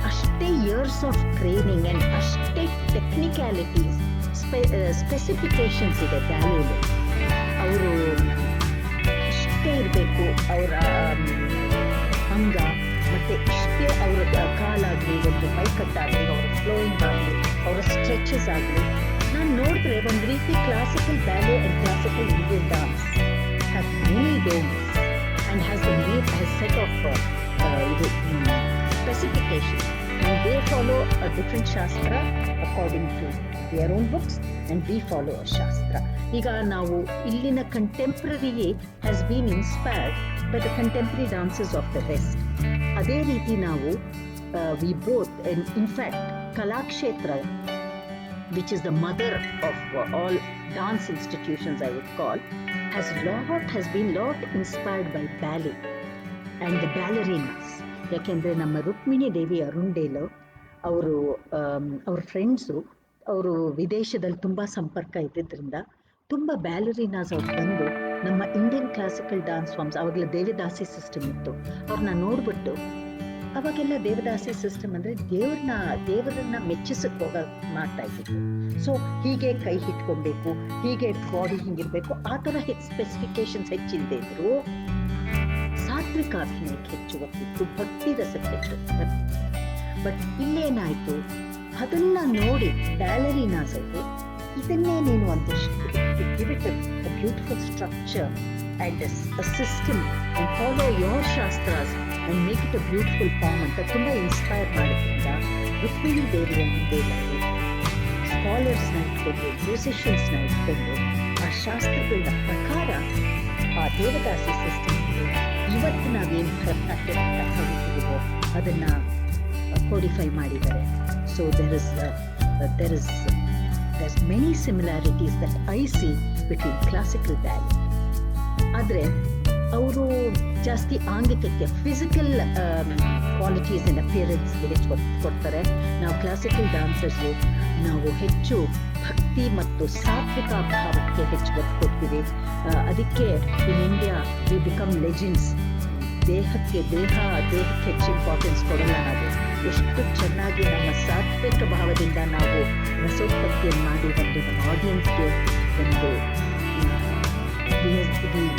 Speaker 1: ಅಷ್ಟೇ ಇಯರ್ಸ್ ಆಫ್ ಟ್ರೈನಿಂಗ್ ಆ್ಯಂಡ್ ಅಷ್ಟೇ ಟೆಕ್ನಿಕ್ಯಾಲಿಟೀಸ್, ಸ್ಪೆಸಿಫಿಕೇಶನ್ಸ್ ಇದೆ ಬ್ಯಾಲೆಯಲ್ಲಿ. ಅವರು ಇಷ್ಟೇ ಇರಬೇಕು ಅವರ ಅಂಗ, ಮತ್ತು ಇಷ್ಟೇ ಅವರ ಕಾಲಾಗಲಿ, ಒಂದು ಮೈಕಟ್ಟಾಗಲಿ, ಅವರ ಫ್ಲೋಯಿಂಗ್ ಆಗಲಿ, ಅವರ ಸ್ಟ್ರೆಚಸ್ ಆಗಲಿ. ನಾನು ನೋಡಿದ್ರೆ ಒಂದು ರೀತಿ classical ballet and classical Indian dance have many domes and has a set of specifications, and they follow a different shastra according to their own books, and we follow a shastra. ಈಗ ನಾವು ಇಲ್ಲಿನ contemporary has been inspired by the contemporary dances of the West. ಅದೇ ರೀತಿ ನಾವು we both, and in fact Kalakshetra, which is the mother of all dance institutions, I would call, has been lot inspired by ballet and the ballerinas. ಯಾಕೆಂದರೆ ನಮ್ಮ ರುಕ್ಮಿಣಿ ದೇವಿ ಅರುಂಡೇಲು ಅವರು ಅವ್ರ friends, ಅವರು ವಿದೇಶದಲ್ಲಿ ತುಂಬ ಸಂಪರ್ಕ ಇದ್ದಿದ್ದರಿಂದ ತುಂಬ ಬ್ಯಾಲರಿನಾಸ್ ಅವ್ರು ಬಂದು ನಮ್ಮ ಇಂಡಿಯನ್ ಕ್ಲಾಸಿಕಲ್ ಡಾನ್ಸ್ ಫಾರ್ಮ್ಸ್, ಅವಾಗೆಲ್ಲ ದೇವದಾಸಿ ಸಿಸ್ಟಮ್ ಇತ್ತು, ಅವ್ರನ್ನ ನೋಡ್ಬಿಟ್ಟು, ಅವಾಗೆಲ್ಲ ದೇವದಾಸಿ ಸಿಸ್ಟಮ್ ಅಂದರೆ ದೇವರನ್ನ ಮೆಚ್ಚಿಸಕ್ಕೆ ಹೋಗ ಮಾಡ್ತಾ ಇದ್ದಿತ್ತು. ಸೊ ಹೀಗೆ ಕೈ ಹಿಟ್ಕೊಬೇಕು, ಹೀಗೆ ಬಾಡಿ ಹಿಂಗಿರ್ಬೇಕು, ಆ ಥರ ಸ್ಪೆಸಿಫಿಕೇಶನ್ಸ್ ಹೆಚ್ಚಿಲ್ಲದೆ ಇದ್ರು. ಸಾತ್ವಿಕ ಅಭಿನಯಕ್ಕೆ ಹೆಚ್ಚು ಒತ್ತಿತ್ತು, ಭಕ್ತಿ ರಸಕ್ಕೆ ಹೆಚ್ಚು. ಬಟ್ ಇಲ್ಲೇನಾಯ್ತು, ಅದನ್ನ ನೋಡಿ ಬ್ಯಾಲರಿನಾಸ್ ಅವರು ಇದನ್ನೇ ನೀನು ಒಂದಷ್ಟು give it a beautiful structure and a system and follow your shastras and make it a beautiful form ಅಂತ ತುಂಬ ಇನ್ಸ್ಪೈರ್ ಮಾಡೋದ್ರಿಂದ ರುಕ್ಮಿಣಿ ದೇವಿಯ ಮುಂದೆ ನಾವು ಸ್ಕಾಲರ್ಸ್ನ ಇಟ್ಕೊಂಡು, ಮ್ಯೂಸಿಷಿಯನ್ಸ್ನ ಇಟ್ಕೊಂಡು, ಆ ಶಾಸ್ತ್ರಗಳ ಪ್ರಕಾರ ಆ ದೇವದಾಸಿ ಸಿಸ್ಟಮ್ಗೆ ಇವತ್ತು ನಾವೇನು ಭರತನಾಟ್ಯ ಕಲಿತಿದ್ದೀವೋ ಅದನ್ನು ಕೋಡಿಫೈ ಮಾಡಿದ್ದಾರೆ. So there's many similarities that I see between classical ballet ಆದರೆ ಅವರು ಜಾಸ್ತಿ ಆಂಗಿಕಕ್ಕೆ ಫಿಸಿಕಲ್ ಕ್ವಾಲಿಟೀಸ್ ಅಂಡ್ ಅಪಿಯರೆನ್ಸ್ಗೆ ಹೆಚ್ಚು ಒತ್ತು ಕೊಡ್ತಾರೆ. ನಾವು ಕ್ಲಾಸಿಕಲ್ ಡಾನ್ಸರ್ಸು ನಾವು ಹೆಚ್ಚು ಭಕ್ತಿ ಮತ್ತು ಸಾತ್ವಿಕ ಭಾವಕ್ಕೆ ಹೆಚ್ಚು ಒತ್ತು ಕೊಡ್ತೀವಿ. ಅದಕ್ಕೆ in India we become legends. ದೇಹಕ್ಕೆ ಹೆಚ್ಚು ಇಂಪಾರ್ಟೆನ್ಸ್ ಕೊಡಲ್ಲ ನಾವು. ಎಷ್ಟು ಚೆನ್ನಾಗಿ ನಮ್ಮ ಸಾತ್ವಿಕ ಭಾವದಿಂದ ನಾವು ರಸೋತ್ಪತ್ತಿಯನ್ನು ಮಾಡಿ ಒಂದು ನಮ್ಮ ಆಡಿಯನ್ಸ್ಗೆ ಒಂದು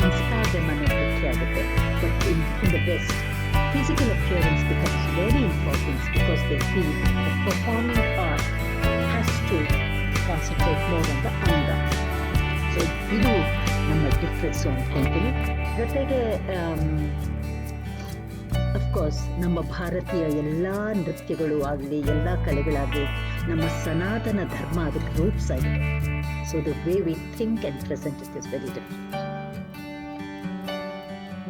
Speaker 1: ಇನ್ಸ್ಪೈರ್ ದೆಮ್ ಅನ್ನೋದು ಮುಖ್ಯ ಆಗುತ್ತೆ. But in the best physical appearance becomes very important because they feel the performing art has to concentrate more on the anga. So ಇದು ನಮ್ಮ ಡಿಫ್ರೆನ್ಸು ಅಂದ್ಕೊಳ್ತೀನಿ. ಜೊತೆಗೆ ಅಫ್ಕೋರ್ಸ್ ನಮ್ಮ ಭಾರತೀಯ ಎಲ್ಲ ನೃತ್ಯಗಳು ಆಗಲಿ ಎಲ್ಲ ಕಲೆಗಳಾಗಲಿ ನಮ್ಮ ಸನಾತನ ಧರ್ಮ ಅದಕ್ಕೆ ರೂಟ್ಸ್ ಆಗಿದೆ. So the way we think and present it is very different.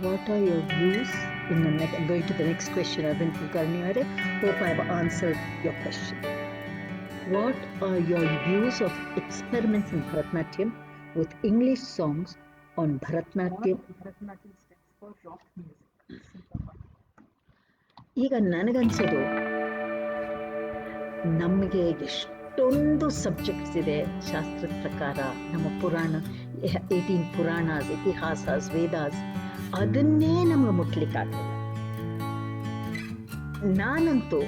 Speaker 1: What are your views? Going to the next question, Arvind Kulkarni. I hope I have answered your question. What are your views of experiments in Bharatanatyam with English songs on Bharatanatyam?
Speaker 2: Bharatanatyam steps for rock music.
Speaker 1: ಈಗ ನನಗನ್ಸೋದು ನಮಗೆ ಎಷ್ಟೊಂದು subjects ಇದೆ ಶಾಸ್ತ್ರದ ಪ್ರಕಾರ. ನಮ್ಮ ಪುರಾಣ 18 Puranas, ಇತಿಹಾಸಾಸ್, Vedas, ಅದನ್ನೇ ನಮ್ಗೆ ಮುಟ್ಲಿಕ್ಕಾಗಲ್ಲ. ನಾನಂತೂ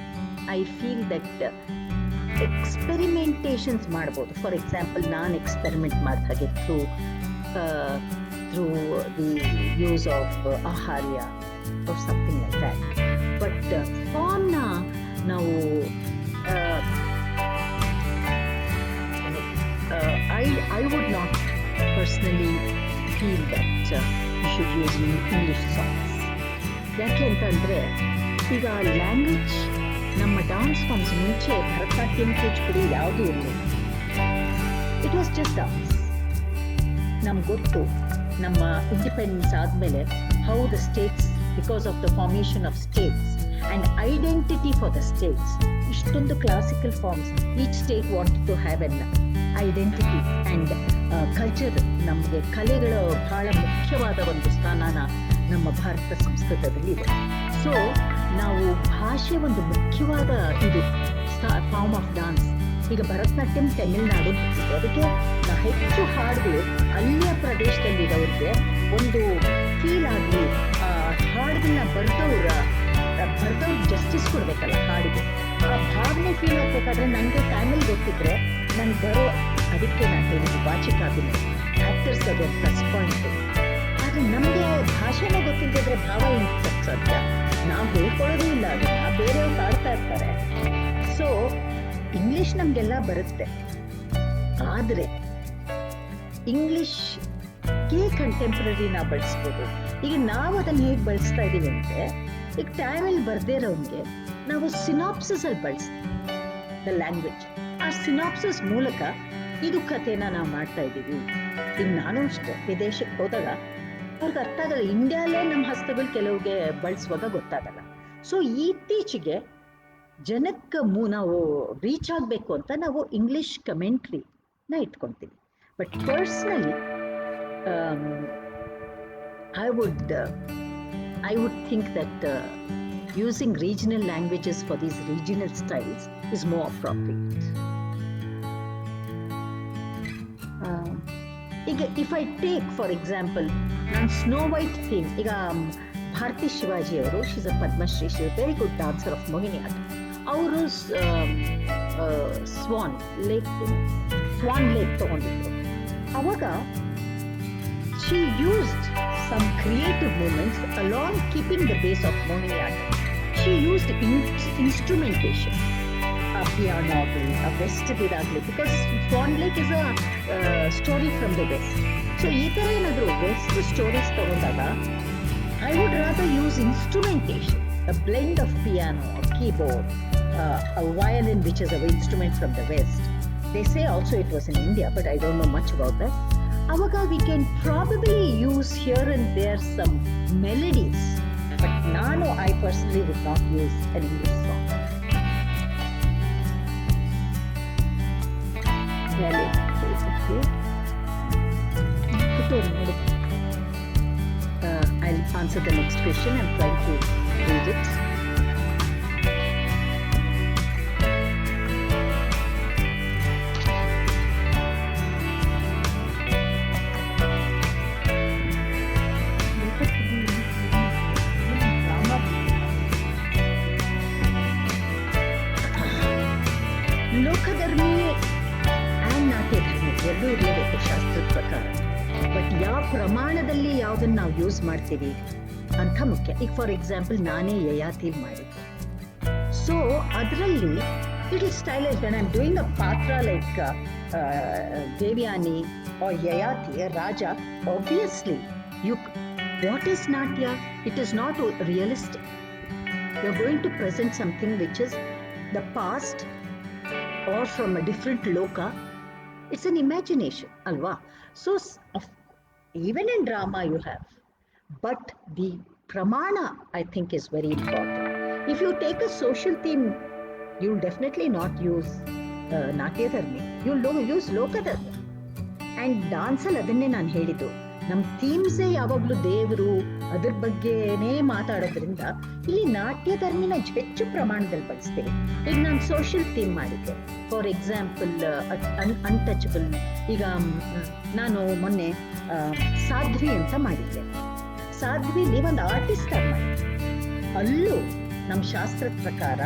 Speaker 1: ಐ ಫೀಲ್ ದಟ್ ಎಕ್ಸ್ಪೆರಿಮೆಂಟೇಷನ್ಸ್ ಮಾಡ್ಬೋದು. ಫಾರ್ ಎಕ್ಸಾಂಪಲ್ ನಾನು ಎಕ್ಸ್ಪೆರಿಮೆಂಟ್ ಮಾಡಿದ ಹಾಗೆ through the use of aharya or something like that. But ಫಾರ್ಮ್ನ ನಾವು I would not personally feel that you should use English songs. ಯಾಕೆ ಅಂತಂದರೆ ಈಗ ಲ್ಯಾಂಗ್ವೇಜ್ ನಮ್ಮ ಡಾನ್ಸ್ ಫಾರ್ಮ್ಸ್ ಮುಂಚೆ ಭರತನಾಟ್ಯಂ, ಕೂಚಿಪುಡಿ ಯಾವುದೂ ಇರಲಿಲ್ಲ. It was just dance. ನಮ್ಗೆ ಗೊತ್ತು ನಮ್ಮ ಇಂಡಿಪೆಂಡೆನ್ಸ್ ಆದಮೇಲೆ how the states, because of the formation of states and identity for the states, ಇಷ್ಟೊಂದು classical forms, each state want to have an identity and culture. ನಮಗೆ ಕಲೆಗಳ ಬಹಳ ಮುಖ್ಯವಾದ ಒಂದು ಸ್ಥಾನನ ನಮ್ಮ ಭಾರತ ಸಂಸ್ಕೃತದಲ್ಲಿ ಇದೆ. ಸೊ ನಾವು ಭಾಷೆ ಒಂದು ಮುಖ್ಯವಾದ ಇದು ಫಾರ್ಮ್ ಆಫ್ ಡಾನ್ಸ್. ಈಗ ಭರತನಾಟ್ಯಂ ತಮಿಳುನಾಡು ಬರ್ತಿತ್ತು, ಅದಕ್ಕೆ ಹೆಚ್ಚು ಹಾಡುಗಳು ಅಲ್ಲಿಯ ಪ್ರದೇಶದಲ್ಲಿರೋರಿಗೆ ಒಂದು ಫೀಲ್ ಆಗಲಿ, ಹಾಡುಗಳನ್ನ ಬರೆದವ್ರಿಗೆ ಜಸ್ಟಿಸ್ ಕೊಡಬೇಕಲ್ಲ ಹಾಡಿಗೆ, ಆ ಭಾವನೆ ಫೀಲ್ ಆಗಬೇಕಾದ್ರೆ ನನಗೆ ಟೈಮಲ್ಲಿ ಗೊತ್ತಿದ್ರೆ ನನಗೆ ಬರೋ, ಅದಕ್ಕೆ ನಾನು ಹೇಳಿದ್ದು ವಾಚಿಕಾಭಿನಯ ಆ್ಯಕ್ಟರ್ಸ್ ಅದು ಪ್ಲಸ್ ಪಾಯಿಂಟು. ಆದರೆ ನಮಗೆ ಭಾಷೆನೇ ಗೊತ್ತಿಲ್ಲದಿದ್ರೆ ಭಾವ ಏನು ಸಾಧ್ಯ? ನಾವು ಹೇಳ್ಕೊಳ್ಳೋದೂ ಇಲ್ಲ, ಅದನ್ನು ಬೇರೆಯವ್ರು ಹಾಡ್ತಾ ಇರ್ತಾರೆ. ಸೊ ಇಂಗ್ಲೀಷ್ ನಮಗೆಲ್ಲ ಬರುತ್ತೆ, ಆದರೆ ಇಂಗ್ಲೀಷ್ಗೆ ಕಂಟೆಂಪ್ರರಿ ನಾವು ಬಳಸ್ಬೋದು. ಈಗ ನಾವು ಅದನ್ನು ಹೇಗೆ ಬಳಸ್ತಾ ಇದ್ದೀವಿ ಅಂದರೆ, ಈಗ ಟೈಮಲ್ಲಿ ಬರದೇ ಇರೋಂಗೆ ನಾವು ಸಿನಾಪ್ಸಿಸಲ್ಲಿ ಬಳಸ್ತೀವಿ ದ ಲ್ಯಾಂಗ್ವೇಜ್. ಆ ಸಿನಾಪ್ಸಿಸ್ ಮೂಲಕ ಇದು ಕಥೆನ ನಾವು ಮಾಡ್ತಾ ಇದ್ದೀವಿ. ಈಗ ನಾನು ಅಷ್ಟೇ ವಿದೇಶಕ್ಕೆ ಹೋದಾಗ ಅವ್ರಿಗೆ ಅರ್ಥ ಆಗಲ್ಲ, ಇಂಡಿಯಾಲೇ ನಮ್ಮ ಹಸ್ತಗಳು ಕೆಲವ್ಗೆ ಬಳಸುವಾಗ ಗೊತ್ತಾಗಲ್ಲ. ಸೊ ಇತ್ತೀಚೆಗೆ ಜನಕ್ಕೆ ನಾವು ರೀಚ್ ಆಗಬೇಕು ಅಂತ ನಾವು ಇಂಗ್ಲೀಷ್ ಕಮೆಂಟ್ರಿನ ಇಟ್ಕೊತೀವಿ. But personally I would think that using regional languages for these regional styles is more appropriate. If I take, for example, Snow White theme, Bharti Shivaji avaru, she's a Padma Shri, she's a very good dancer of Mohiniyattam. Avaru Swan Lake ತಗೊಂಡಿದ್ರು. ಅವಾಗ she used some creative moments along keeping the base of Mohiniyattam. She used instrumentation, a piano, a west diragli, because Swan Lake is a story from the west. So ee ತರ ಏನಾದರೂ west stories ತಗೊಂಡಾಗ I would rather use instrumentation, a blend of piano, a keyboard, a violin, which is an instrument from the west. They say also it was in India, but I don't know much about that. Avaga we can probably use here and there some melodies, but I personally would not use an English song. Really? Okay. answer the next question. I'm trying to read it. ಲೋಕಧರ್ಮಿ and ನಾಟ್ಯಧರ್ಮಿ ಎರಡೂ ಇರಲೇಬೇಕು ಶಾಸ್ತ್ರದ ಪ್ರಕಾರ. But ಯಾವ ಪ್ರಮಾಣದಲ್ಲಿ ಯಾವುದನ್ನು ನಾವು ಯೂಸ್ ಮಾಡ್ತೀವಿ ಅಂತ ಮುಖ್ಯ. ಈಗ ಫಾರ್ ಎಕ್ಸಾಂಪಲ್ ನಾನೇ ಯಯಾತಿ ಮಾಡಿದ್ದೆ. ಸೊ ಅದರಲ್ಲಿ little stylish when I am doing a ಪಾತ್ರ ಲೈಕ್ ದೇವ್ಯಾನಿ ಆರ್ ಯಯಾತಿ ರಾಜ, ಆಬ್ವಿಯಸ್ಲಿ ವಾಟ್ ಈಸ್ ನಾಟ್ಯ? It is not realistic. You are going to present something which is the past or from a different loka. It's an imagination, alva. So even in drama you have, but the pramana I think is very important. If you take a social theme, you'll definitely not use natya dharmi, you'll use loka dharmi. And dance ಅಲ್ಲಿ ಅದನ್ನೇ ನಾನು ಹೇಳಿದ್ದು, ನಮ್ಮ ಥೀಮ್ಸೇ ಯಾವಾಗಲೂ ದೇವರು ಅದ್ರ ಬಗ್ಗೆನೇ ಮಾತಾಡೋದ್ರಿಂದ ಇಲ್ಲಿ ನಾಟ್ಯ ಧರ್ಮಿನ ಹೆಚ್ಚು ಪ್ರಮಾಣದಲ್ಲಿ ಬಳಸ್ತೀವಿ. ಈಗ ನಾನು ಸೋಷಿಯಲ್ ಥೀಮ್ ಮಾಡಿದ್ದೆ, ಫಾರ್ ಎಕ್ಸಾಂಪಲ್ ಅನ್ಟಚಬಲ್. ಈಗ ನಾನು ಮೊನ್ನೆ ಸಾಧ್ವಿ ಅಂತ ಮಾಡಿದ್ದೆ. ಸಾಧ್ವಿಲಿ ಒಂದು ಆರ್ಟಿಸ್ಟ್ ಆಗಿ ಮಾಡಿದ್ದೆ. ಅಲ್ಲೂ ನಮ್ಮ ಶಾಸ್ತ್ರದ ಪ್ರಕಾರ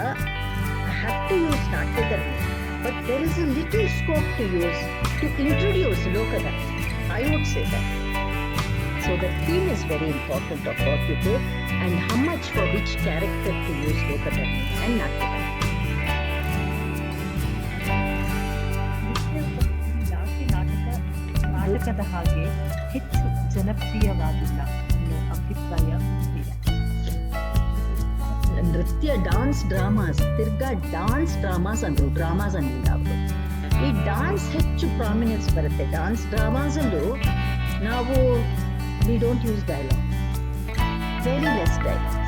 Speaker 1: ಐ ಹ್ಯಾವ್ ಟು ಯೂಸ್ ನಾಟ್ಯ ಧರ್ಮಿ, but there is a little scope to use to introduce ಲೋಕಧರ್ಮಿ. I would say that. So the theme is very important of what you take and how much for which character to use Lokadharmi and Natya.
Speaker 2: ನಾಟಕದ ಹಾಗೆ ಹೆಚ್ಚು ಜನಪ್ರಿಯವಾಗಿಲ್ಲ ಅನ್ನೋ ಅಭಿಪ್ರಾಯ ಇದೆ.
Speaker 1: ನೃತ್ಯ dance dramas, ತಿರ್ಗಾ dance dramas ಅಂದ್ರು, ಡ್ರಾಮಾಸ್ ಅಂದಿಲ್ಲ ಅವರು. ಈ ಡಾನ್ಸ್ ಹೆಚ್ಚು ಪ್ರಾಮಿನೆನ್ಸ್ ಬರುತ್ತೆ. ಡಾನ್ಸ್ ಡ್ರಾಮಾಸಲ್ಲೂ ನಾವು we don't use dialogue, very less dialogues.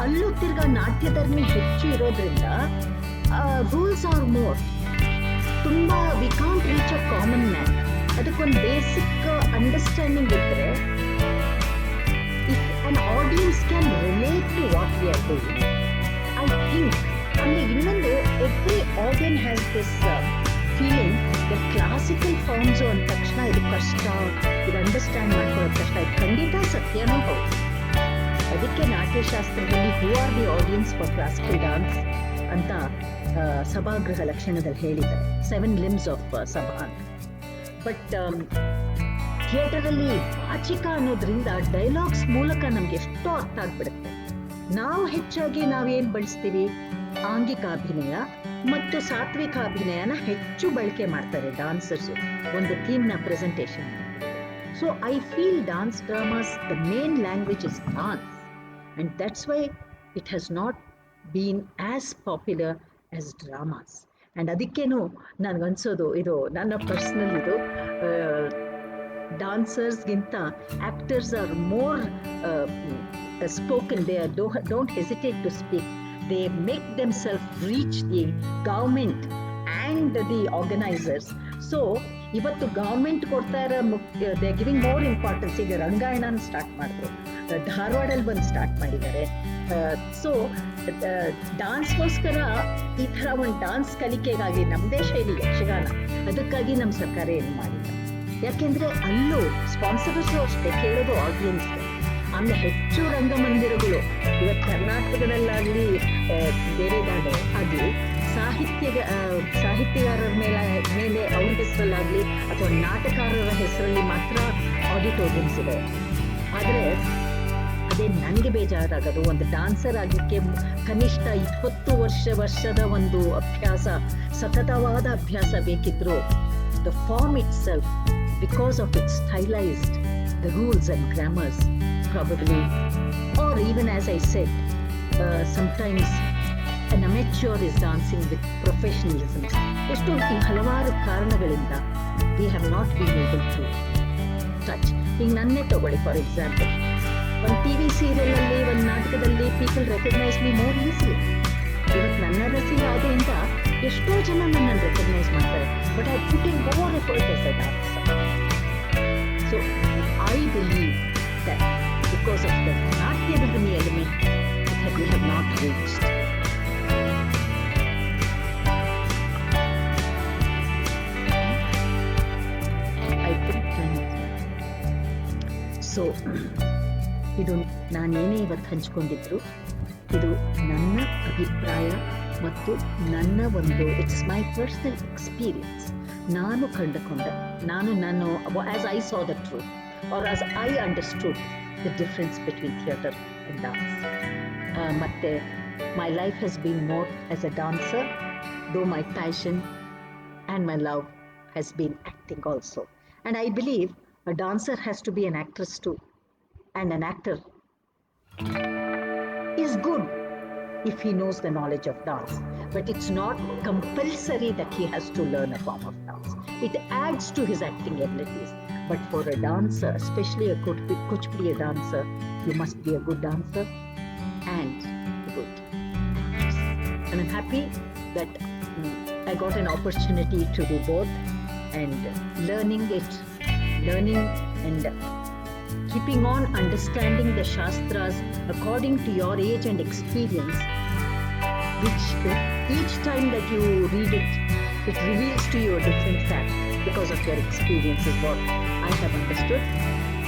Speaker 1: ಅಲ್ಲೂ ತಿರ್ಗಾ ನಾಟ್ಯಧರ್ಮಿ ಹೆಚ್ಚು ಇರೋದ್ರಿಂದ ರೂಲ್ಸ್ ಆರ್ ಮೋರ್. ತುಂಬ we can't reach a common man. ಅದಕ್ಕೊಂದು ಬೇಸಿಕ್ ಅಂಡರ್ಸ್ಟ್ಯಾಂಡಿಂಗ್ ಇದ್ದರೆ if an audience can relate to what we are doing, I think. ಆಮೇಲೆ ಇನ್ನೊಂದು, every audience has this feeling the classical forms ಅಂದ ತಕ್ಷಣ ಇದು ಕಷ್ಟ, ಇದು ಅಂಡರ್ಸ್ಟ್ಯಾಂಡ್ ಮಾಡ್ಕೊಳ್ಳೋದು ಕಷ್ಟ. ಇದು ಖಂಡಿತ ಸತ್ಯನೂ ಹೌದು. ಅದಕ್ಕೆ ನಾಟ್ಯಶಾಸ್ತ್ರದಲ್ಲಿ who are the audience for classical dance ಅಂತ ಸಭಾಗೃಹ ಲಕ್ಷಣದಲ್ಲಿ ಹೇಳಿದ್ದಾರೆ, 7 limbs ಆಫ್ ಸಭಾ ಅಂತ. ಬಟ್ ಥಿಯೇಟರಲ್ಲಿ ವಾಚಿಕ ಅನ್ನೋದ್ರಿಂದ ಡೈಲಾಗ್ಸ್ ಮೂಲಕ ನಮ್ಗೆ ಎಷ್ಟೋ ಅರ್ಥ ಆಗ್ಬಿಡುತ್ತೆ. ನಾವು ಹೆಚ್ಚಾಗಿ ನಾವೇನು ಬಳಸ್ತೀವಿ, ಆಂಗಿಕಾಭಿನಯ ಮತ್ತು ಸಾತ್ವಿಕಾಭಿನಯನ ಹೆಚ್ಚು ಬಳಕೆ ಮಾಡ್ತಾರೆ ಡಾನ್ಸರ್ಸು ಒಂದು ಥೀಮ್ನ presentation. So I feel dance dramas the main language is dance, and that's why it has not been as popular as dramas. And ಅದಕ್ಕೇನು ನನಗನ್ಸೋದು, ಇದು ನನ್ನ ಪರ್ಸ್ನಲ್ ಇದು, ಡಾನ್ಸರ್ಸ್ಗಿಂತ actors are more spoken. They don't hesitate to speak. They make themselves reach the government and the organizers. So ಇವತ್ತು government ಕೊಡ್ತಾ ಇರೋ they giving more importance. ಈಗ ರಂಗಾಯಣನ ಸ್ಟಾರ್ಟ್ ಮಾಡಿದ್ರು, ಧಾರವಾಡಲ್ಲಿ ಬಂದು ಸ್ಟಾರ್ಟ್ ಮಾಡಿದ್ದಾರೆ. ಸೊ ಡಾನ್ಸ್ಗೋಸ್ಕರ ಈ ಥರ ಒಂದು ಡಾನ್ಸ್ ಕಲಿಕೆಗಾಗಿ ನಮ್ಮದೇ ಶೈಲಿ ಯಕ್ಷಗಾನ, ಅದಕ್ಕಾಗಿ ನಮ್ಮ ಸರ್ಕಾರ ಏನು ಮಾಡಿಲ್ಲ. ಯಾಕೆಂದರೆ ಅಲ್ಲೂ ಸ್ಪಾನ್ಸರ್ಸು ಅಷ್ಟೇ, ಕೇಳೋದು ಆಡಿಯನ್ಸ್. ಆಮೇಲೆ ಹೆಚ್ಚು ರಂಗಮಂದಿರಗಳು ಇವತ್ತು ಕರ್ನಾಟಕದಲ್ಲಾಗಲಿ ಬೇರೆ ಆಗಲಿ ಸಾಹಿತ್ಯಗಾರರ ಮೇಲೆ ಅವ್ರ ಹೆಸರಲ್ಲಾಗಲಿ ಅಥವಾ ನಾಟಕಾರರ ಹೆಸರಲ್ಲಿ ಮಾತ್ರ ಆಡಿಟೋರಿಯಮ್ಸ್ ಇದೆ. ಆದರೆ ಅದೇ ನನಗೆ ಬೇಜಾರಾಗೋದು, ಒಂದು ಡಾನ್ಸರ್ ಆಗಲಿಕ್ಕೆ ಕನಿಷ್ಠ 20 ವರ್ಷದ ಒಂದು ಅಭ್ಯಾಸ, ಸತತವಾದ ಅಭ್ಯಾಸ ಬೇಕಿದ್ರು the form itself, because of its stylised the rules and grammars probably, or even as I said, sometimes an amateur is dancing with professionalism. ಎಷ್ಟೋ ಹಲವಾರು ಕಾರಣಗಳಿಂದ we have not been able to touch. ಈಗ ನನ್ನೇ ತಗೊಳ್ಳಿ, for example, ಒಂದು TV ಸೀರಿಯಲಲ್ಲಿ, ಒಂದು ನಾಟಕದಲ್ಲಿ people recognise me more easily. ಇವತ್ತು ನನ್ನ ರಸಿ ಆದ್ರಿಂದ ಎಷ್ಟೋ ಜನ ನನ್ನನ್ನು ರೆಕಗ್ನೈಸ್ ಮಾಡ್ತಾರೆ, but I put in more effort as a dancer. So I believe that the because of the Natyadharmi element that we have not reached. I think so ಇದು ನಾನೇನೇ ಇವತ್ತು ಹಂಚ್ಕೊಂಡಿದ್ರು ಇದು ನನ್ನ ಅಭಿಪ್ರಾಯ ಮತ್ತು ನನ್ನ ಒಂದು ಇಟ್ಸ್ ಮೈ ಪರ್ಸನಲ್ ಎಕ್ಸ್ಪೀರಿಯನ್ಸ್. ನಾನು ನಾನು as I saw the truth or as I understood the difference between theatre and dance. ಮತ್ತು my life has been more as a dancer, though my passion and my love has been acting also. And I believe a dancer has to be an actress too, and an actor is good if he knows the knowledge of dance, but it's not compulsory that he has to learn a form of dance. It adds to his acting abilities, but for a dancer, especially a Kuchipudi dancer, you must be a good dancer and a good actress. And I'm happy that I got an opportunity to do both, and learning and keeping on understanding the Shastras according to your age and experience, which each time that you read it, it reveals to you a different fact because of your experience is what I have understood.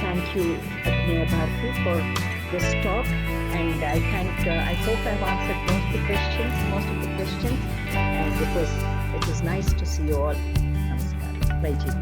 Speaker 1: Thank you, Agneya Bharati, for this talk, and I hope I've answered most of the questions, and it was nice to see you all. Namaskar. Bye, Ji.